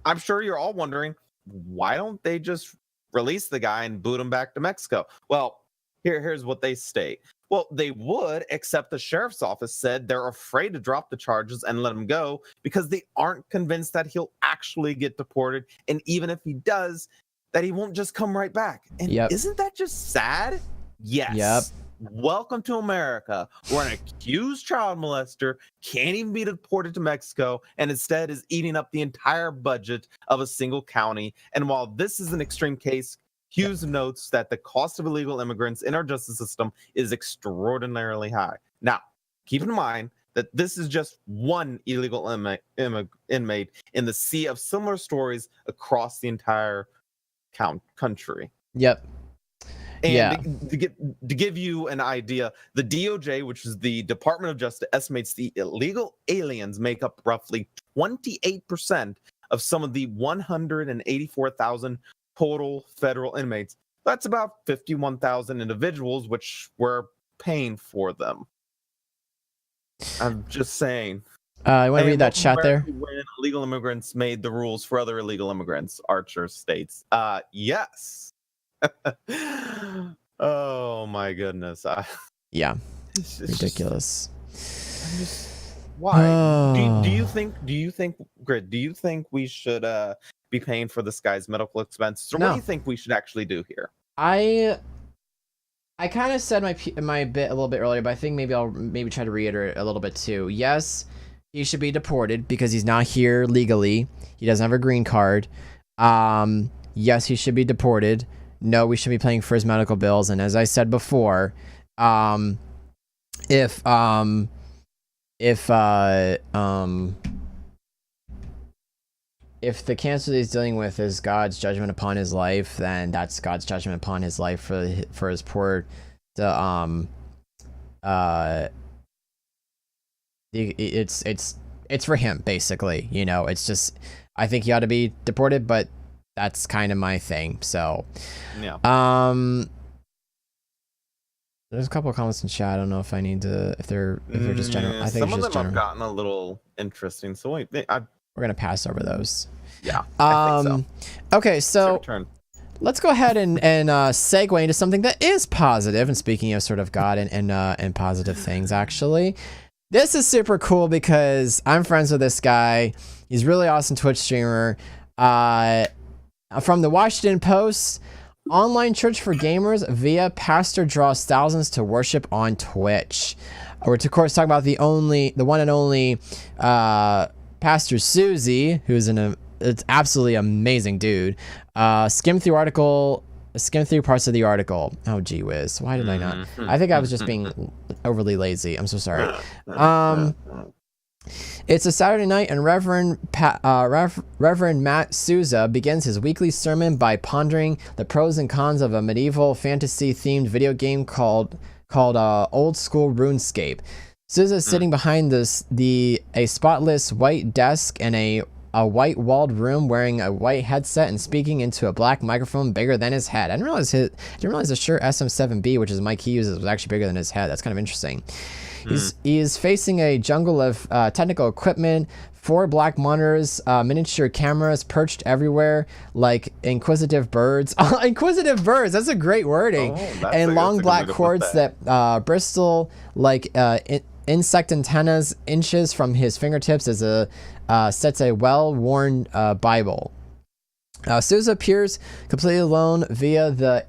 B: I'm sure you're all wondering, why don't they just release the guy and boot him back to Mexico? Well, Here's what they state. Well, they would, except the sheriff's office said they're afraid to drop the charges and let him go because they aren't convinced that he'll actually get deported. And even if he does, that he won't just come right back. And isn't that just sad? Yes.
A: Yep.
B: Welcome to America, where an accused child molester can't even be deported to Mexico and instead is eating up the entire budget of a single county. And while this is an extreme case, Hughes notes that the cost of illegal immigrants in our justice system is extraordinarily high. Now, keep in mind that this is just one illegal inmate in the sea of similar stories across the entire country.
A: Yep.
B: And to give you an idea, the DOJ, which is the Department of Justice, estimates the illegal aliens make up roughly 28% of some of the 184,000 total federal inmates. That's about 51,000 individuals, which we're paying for them. I'm just saying.
A: You want to read that chat there?
B: When illegal immigrants made the rules for other illegal immigrants, Archer states. Yes. Oh my goodness.
A: Yeah. Ridiculous.
B: Why? Do you think, Grid, do you think we should be paying for this guy's medical expenses? Or what do you think we should actually do here?
A: I kind of said my bit a little bit earlier, but I think I'll try to reiterate a little bit too. Yes, he should be deported because he's not here legally. He doesn't have a green card. Yes, he should be deported. No, we should be paying for his medical bills. And as I said before, if the cancer that he's dealing with is God's judgment upon his life, then that's God's judgment upon his life for his poor it's for him, basically. You know, it's just, I think he ought to be deported, but that's kind of my thing. So
B: yeah.
A: There's a couple of comments in chat. I don't know if I need to, if they're just general. I think
B: some
A: it's
B: of
A: just
B: them
A: general.
B: have gotten a little interesting. So we're
A: gonna pass over those.
B: Yeah. I think so.
A: Okay, so let's go ahead and segue into something that is positive. And speaking of sort of God and positive things, actually, this is super cool because I'm friends with this guy. He's a really awesome Twitch streamer. From the Washington Post, online church for gamers via pastor draws thousands to worship on Twitch. We're of course talking about the one and only Pastor Susie, who's it's absolutely amazing dude. Skimmed through parts of the article. Oh gee whiz, why did I not? I think I was just being overly lazy. I'm so sorry. It's a Saturday night, and Reverend Matt Souza begins his weekly sermon by pondering the pros and cons of a medieval fantasy-themed video game called Old School RuneScape. Souza is sitting behind a spotless white desk in a white walled room, wearing a white headset and speaking into a black microphone bigger than his head. I didn't realize the shirt SM7B, which is the mic he uses, was actually bigger than his head. That's kind of interesting. He is facing a jungle of technical equipment, 4 black monitors, miniature cameras perched everywhere like inquisitive birds. Inquisitive birds, that's a great wording. And long black cords that bristle like insect antennas inches from his fingertips as sets a well-worn Bible. Souza appears completely alone via the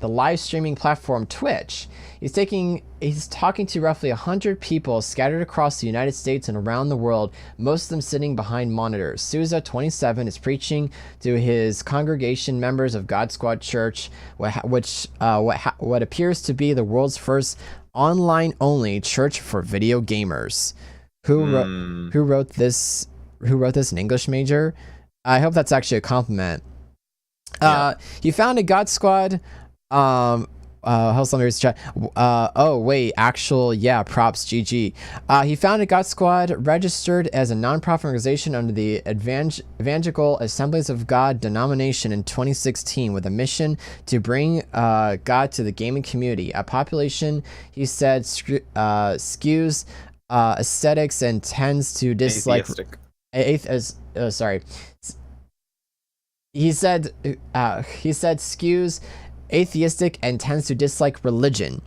A: live streaming platform Twitch. He's talking to roughly 100 people scattered across the United States and around the world, most of them sitting behind monitors. Souza, 27, is preaching to his congregation members of God Squad Church, what appears to be the world's first online-only church for video gamers. Who wrote this? Who wrote this? An English major? I hope that's actually a compliment. He founded God Squad. Props, GG. He founded God Squad, registered as a nonprofit organization under the Evangelical Assemblies of God denomination in 2016 with a mission to bring God to the gaming community, a population he said skews aesthetics and tends to dislike He said skews atheistic, and tends to dislike religion.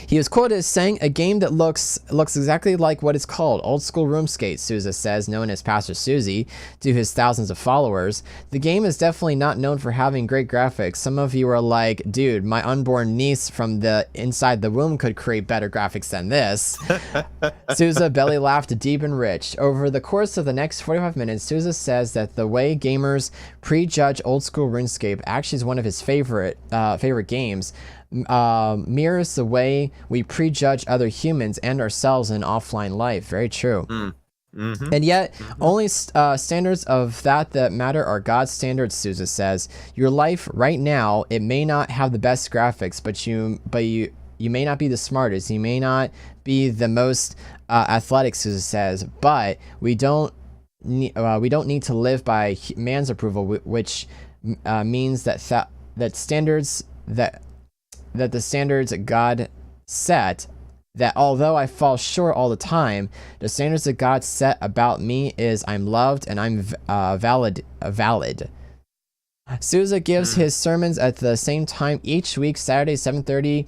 A: He was quoted as saying, "A game that looks exactly like what it's called, old school RuneScape," Souza says, known as Pastor Susie, to his thousands of followers. "The game is definitely not known for having great graphics. Some of you are like, dude, my unborn niece from the inside the womb could create better graphics than this." Souza belly laughed deep and rich. Over the course of the next 45 minutes, Souza says that the way gamers prejudge old school RuneScape, actually is one of his favorite games, mirrors the way we prejudge other humans and ourselves in offline life. Very true. And yet, only standards of that matter are God's standards, Souza says. Your life right now, it may not have the best graphics, but you may not be the smartest. You may not be the most athletic, Souza says. But we don't need to live by man's approval, which means that the standards that God set, that although I fall short all the time, the standards that God set about me is I'm loved and I'm valid. Souza gives his sermons at the same time each week, Saturday, 7:30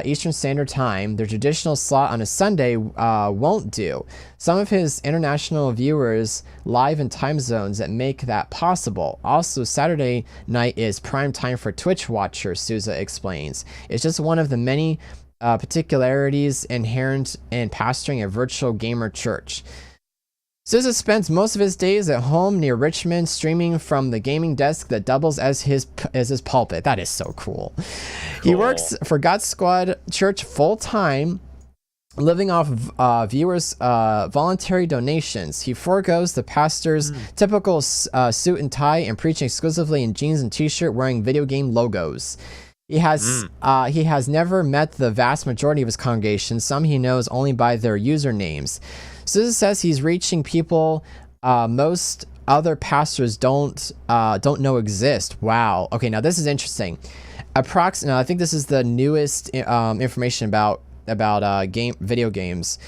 A: Eastern Standard Time. The traditional slot on a Sunday won't do. Some of his international viewers live in time zones that make that possible. Also, Saturday night is prime time for Twitch watchers, Souza explains. It's just one of the many particularities inherent in pastoring a virtual gamer church. Souza spends most of his days at home near Richmond, streaming from the gaming desk that doubles as his pulpit. That is so cool. He works for God Squad Church full time, living off viewers' voluntary donations. He forgoes the pastor's typical suit and tie and preaching exclusively in jeans and t-shirt, wearing video game logos. He has never met the vast majority of his congregation. Some he knows only by their usernames. Souza says he's reaching people most other pastors don't know exist. Wow. Okay, now this is interesting. Now, I think this is the newest information about video games.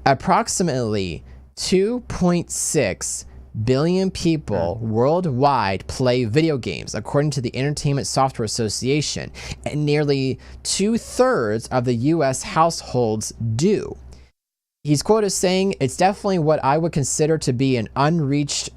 A: Approximately 2.6 billion people worldwide play video games, according to the Entertainment Software Association, and nearly 2/3 of the U.S. households do. He's quoted as saying, "It's definitely what I would consider to be an unreached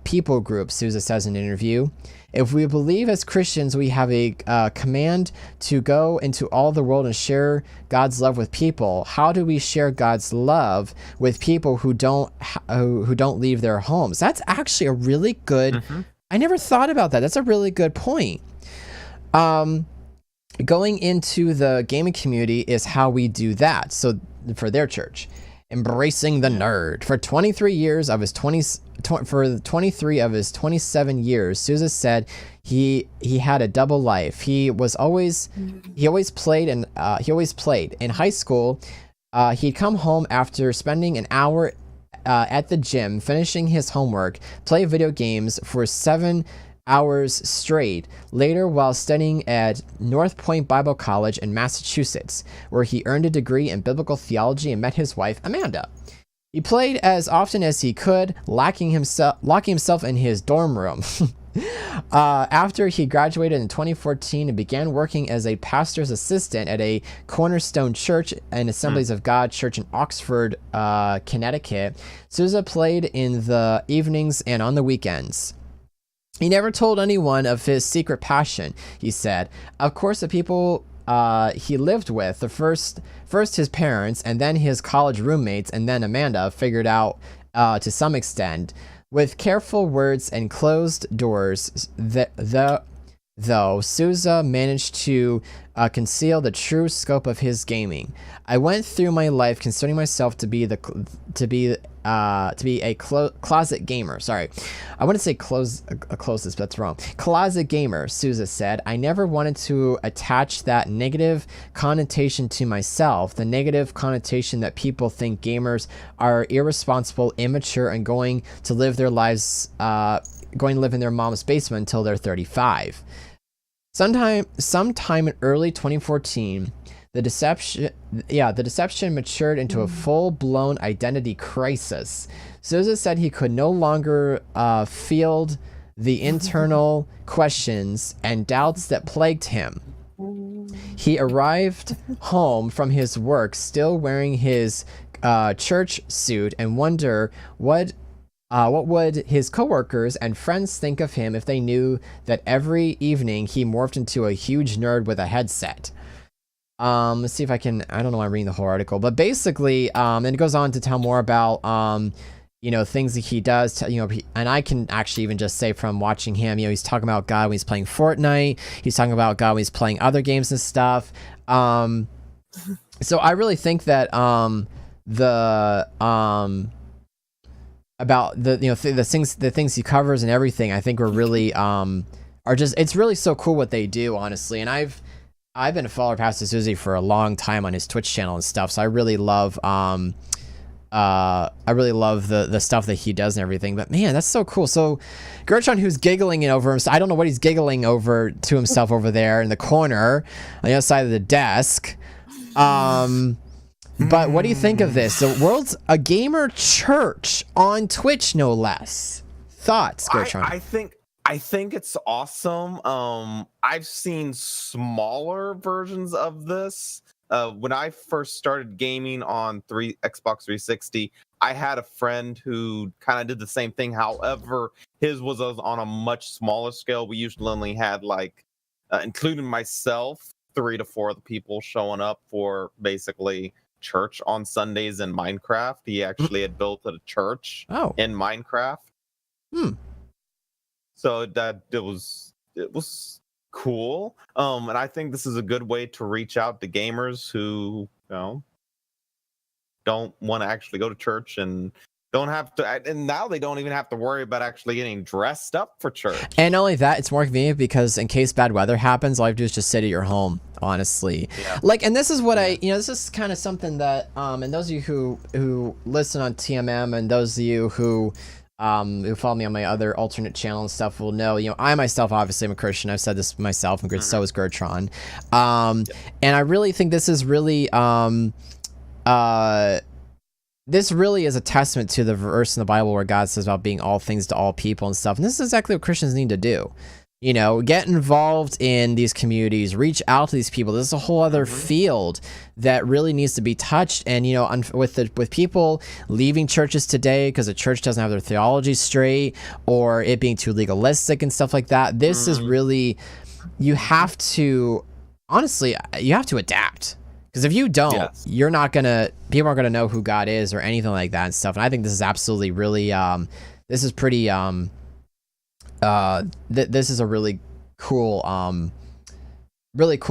A: people group," Souza says in an interview. "If we believe as Christians we have a command to go into all the world and share God's love with people, how do we share God's love with people who don't leave their homes?" That's actually a really good. I never thought about that. That's a really good point. Going into the gaming community is how we do that. So for their church, embracing the nerd. For 23 of his 27 years, Souza said he had a double life. He always played. In high school, he'd come home after spending an hour at the gym, finishing his homework, play video games for 7 hours straight, later while studying at North Point Bible College in Massachusetts, where he earned a degree in biblical theology and met his wife, Amanda. He played as often as he could, locking himself in his dorm room. After he graduated in 2014 and began working as a pastor's assistant at a Cornerstone Church and Assemblies of God Church in Oxford, Connecticut, Souza played in the evenings and on the weekends. He never told anyone of his secret passion, he said. Of course, the people he lived with, first his parents, and then his college roommates, and then Amanda, figured out to some extent. With careful words and closed doors, though, Souza managed to conceal the true scope of his gaming. "I went through my life considering myself to be a closet gamer." Sorry, I want to say closest, but that's wrong. Closet gamer, Souza said. "I never wanted to attach that negative connotation to myself, the negative connotation that people think gamers are irresponsible, immature, and going to live their lives, going to live in their mom's basement until they're 35. Sometime in early 2014, the deception matured into a full-blown identity crisis. Souza said he could no longer field the internal questions and doubts that plagued him. He arrived home from his work still wearing his church suit and wonder what would his coworkers and friends think of him if they knew that every evening he morphed into a huge nerd with a headset. Let's see if I can, I don't know why I'm reading the whole article, but basically, and it goes on to tell more about, you know, things that he does, you know, and I can actually even just say from watching him, you know, he's talking about God when he's playing Fortnite, he's talking about God when he's playing other games and stuff. So I really think that, about the, you know, the things he covers and everything, I think were really, are just, it's really so cool what they do, honestly. And I've been a follower of Pastor Susie for a long time on his Twitch channel and stuff, so I really love, the stuff that he does and everything. But man, that's so cool. So Gertron, who's giggling over him, I don't know what he's giggling over to himself over there in the corner on the other side of the desk. But what do you think of this? The world's a gamer church on Twitch, no less. Thoughts, Gertron?
B: I think it's awesome. I've seen smaller versions of this. When I first started gaming on Xbox 360, I had a friend who kind of did the same thing. However, his was on a much smaller scale. We usually only had, like, including myself, 3 to 4 other people showing up for basically church on Sundays in Minecraft. He actually had built a church in Minecraft. So that it was cool. And I think this is a good way to reach out to gamers who, you know, don't want to actually go to church and don't have to, and now they don't even have to worry about actually getting dressed up for church.
A: And not only that, it's more convenient because in case bad weather happens, all you have to do is just sit at your home, honestly. Yeah. Like, and this is what this is kind of something that, and those of you who listen on TMM and those of you who follow me on my other alternate channel and stuff will know, you know, I myself, obviously, am a Christian. I've said this myself, and so is Gertron. And I really think this is really, this really is a testament to the verse in the Bible where God says about being all things to all people and stuff. And this is exactly what Christians need to do. You know, get involved in these communities, reach out to these people. This is a whole other field that really needs to be touched. And, you know, with people leaving churches today because the church doesn't have their theology straight or it being too legalistic and stuff like that, this is really, you have to, honestly, you have to adapt. Because if you don't, you're not gonna, people aren't gonna know who God is or anything like that and stuff. And I think this is absolutely really, this is pretty, this is a really cool,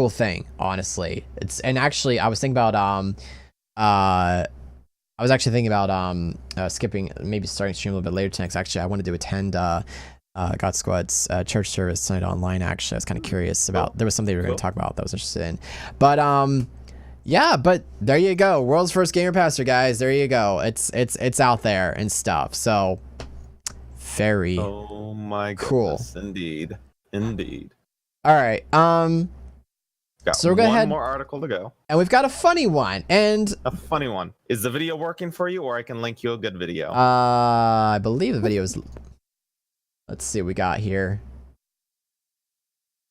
A: thing, honestly. And actually, I was thinking about, skipping, maybe starting stream a little bit later tonight. Actually, I wanted to attend, God Squad's church service tonight online. Actually, I was kind of curious about, there was something we were going to talk about that I was interested in. But, yeah, but there you go. World's first gamer pastor, guys. There you go. It's out there and stuff. So very goodness,
B: cool. Indeed.
A: All right. So we're gonna
B: one more article to go.
A: And we've got a funny one. And
B: a funny one. Is the video working for you, or I can link you a good video?
A: I believe the video is, let's see what we got here.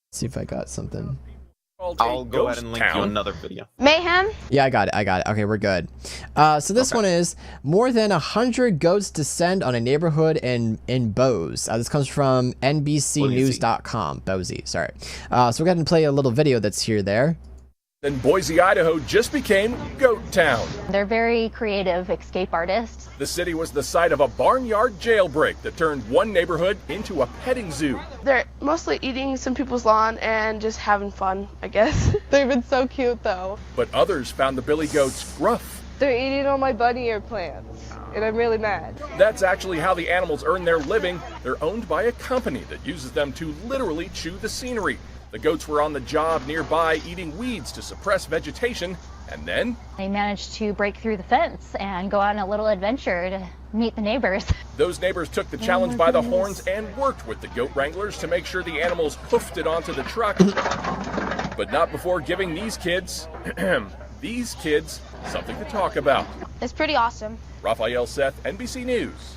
A: Let's see if I got something.
B: I'll go ahead and link you another video.
G: Mayhem?
A: Yeah, I got it. Okay, we're good. So this one is more than 100 goats descend on a neighborhood in Boise. This comes from NBCnews.com. Boise, sorry. So we're going to play a little video that's here there.
H: Then Boise, Idaho just became Goat Town.
G: They're very creative escape artists.
H: The city was the site of a barnyard jailbreak that turned one neighborhood into a petting zoo.
I: They're mostly eating some people's lawn and just having fun, I guess.
J: They've been so cute, though.
H: But others found the billy goats rough.
J: They're eating all my bunny ear plants, and I'm really mad.
H: That's actually how the animals earn their living. They're owned by a company that uses them to literally chew the scenery. The goats were on the job nearby eating weeds to suppress vegetation, and then
G: they managed to break through the fence and go on a little adventure to meet the neighbors.
H: Those neighbors took the challenge by the horns and worked with the goat wranglers to make sure the animals hoofed it onto the truck. But not before giving these kids something to talk about.
G: It's pretty awesome.
H: Raphael Seth, NBC News.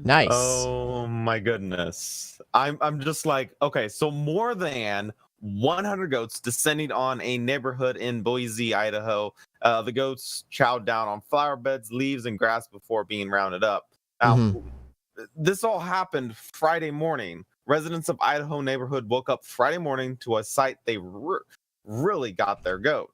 A: Nice.
B: Oh my goodness. I'm just like, okay, so more than 100 goats descending on a neighborhood in Boise, Idaho. The goats chowed down on flower beds, leaves, and grass before being rounded up. Now, this all happened Friday morning. Residents of Idaho neighborhood woke up Friday morning to a sight they really got their goat.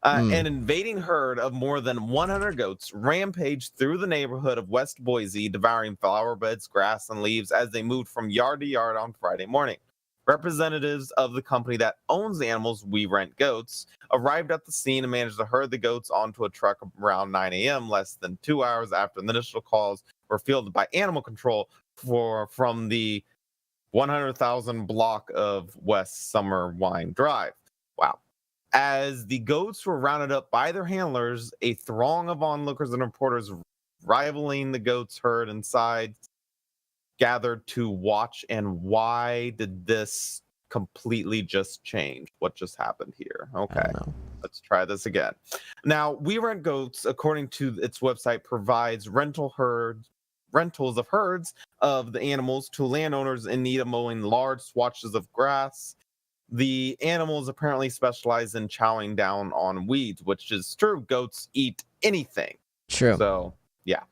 B: An invading herd of more than 100 goats rampaged through the neighborhood of West Boise, devouring flower beds, grass, and leaves as they moved from yard to yard on Friday morning. Representatives of the company that owns the animals, We Rent Goats, arrived at the scene and managed to herd the goats onto a truck around 9 a.m., less than 2 hours after the initial calls were fielded by animal control from the 100,000 block of West Summer Wine Drive. Wow. As the goats were rounded up by their handlers, a throng of onlookers and reporters rivaling the goats herd inside gathered to watch. And why did this completely just change? What just happened here? Okay, let's try this again. Now, We Rent Goats, according to its website, provides rentals of herds of the animals to landowners in need of mowing large swatches of grass. The animals apparently specialize in chowing down on weeds, which is true. Goats eat anything.
A: True.
B: So, yeah.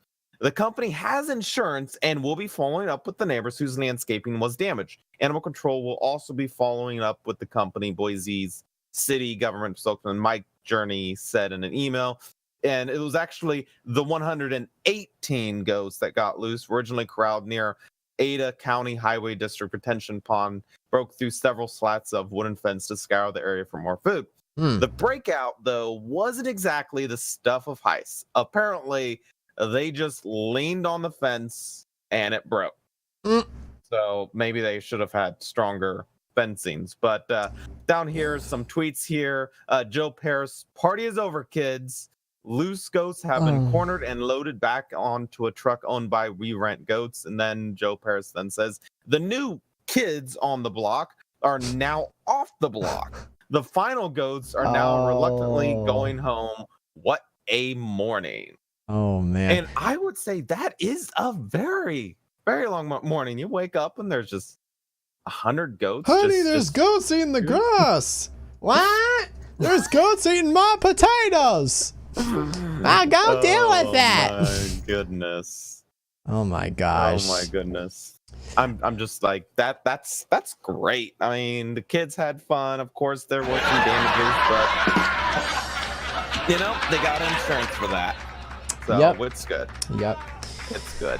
B: The company has insurance and will be following up with the neighbors whose landscaping was damaged. Animal control will also be following up with the company, Boise's city government spokesman Mike Journey said in an email. And it was actually the 118 goats that got loose, originally corralled near Ada County Highway District Retention Pond, broke through several slats of wooden fence to scour the area for more food. The breakout, though, wasn't exactly the stuff of heist. Apparently, they just leaned on the fence and it broke. So maybe they should have had stronger fencings. But down here, some tweets here. Joe Paris, party is over, kids. Loose goats have been cornered and loaded back onto a truck owned by We Rent Goats. And then Joe Paris then says, the new kids on the block are now off the block. The final goats are now reluctantly going home. What a morning.
A: Oh, man.
B: And I would say that is a very, very long morning. You wake up and there's just 100 goats.
A: Honey, there's goats eating the grass. What? There's goats eating my potatoes. I'll go deal with that.
B: Oh my goodness.
A: Oh my gosh.
B: Oh my goodness. I'm just like that's great. I mean, the kids had fun. Of course there were some damages, but they got insurance for that. So it's good.
A: Yep.
B: It's good.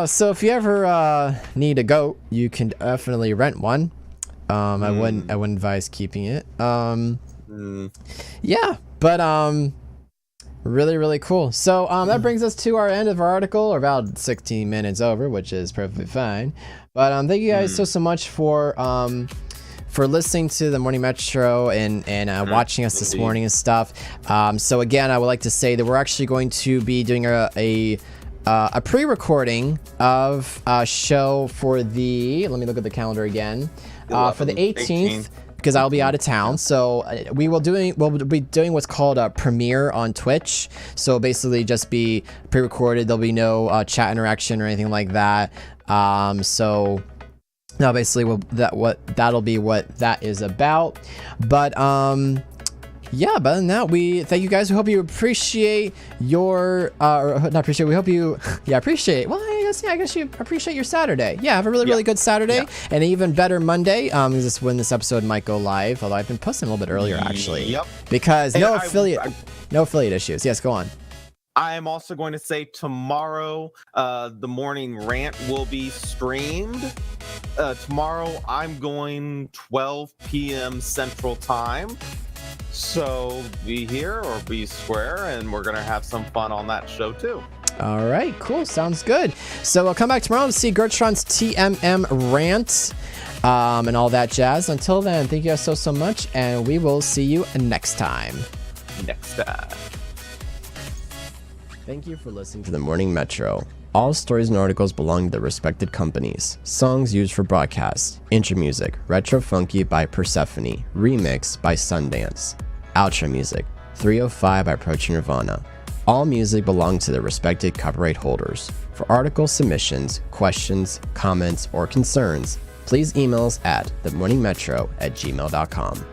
A: So if you ever need a goat, you can definitely rent one. I wouldn't advise keeping it. Yeah, but really, really cool. So that brings us to our end of our article, or about 16 minutes over, which is perfectly fine. But thank you guys so much for listening to the Morning Metro and watching us this morning and stuff. So again, I would like to say that we're actually going to be doing a pre-recording of a show for the, let me look at the calendar again, for the 18th. Because I'll be out of town, so we'll be doing what's called a premiere on Twitch. So basically, just be pre-recorded. There'll be no chat interaction or anything like that. So now, basically, that'll be what that is about. But yeah, but other than that, we thank you guys. We hope you appreciate your not appreciate. We hope you appreciate. Well, I guess you appreciate your Saturday. Yeah, have a really good Saturday and an even better Monday. This is when this episode might go live. Although I've been posting a little bit earlier actually. Yep. Because no affiliate issues. Yes, go on.
B: I am also going to say tomorrow, the morning rant will be streamed. Tomorrow, I'm going 12 p.m. Central Time. So be here or be square, and we're going to have some fun on that show too.
A: All right, cool. Sounds good. So we'll come back tomorrow to see Gertron's TMM rant and all that jazz. Until then, thank you guys so much, and we will see you next time. Thank you for listening to the Morning Metro. All stories and articles belong to their respected companies. Songs used for broadcast. Intro music, Retro Funky by Persephone. Remix by Sundance. Outro music, 305 by Approach Nirvana. All music belongs to their respected copyright holders. For article submissions, questions, comments, or concerns, please email us at themorningmetro@gmail.com.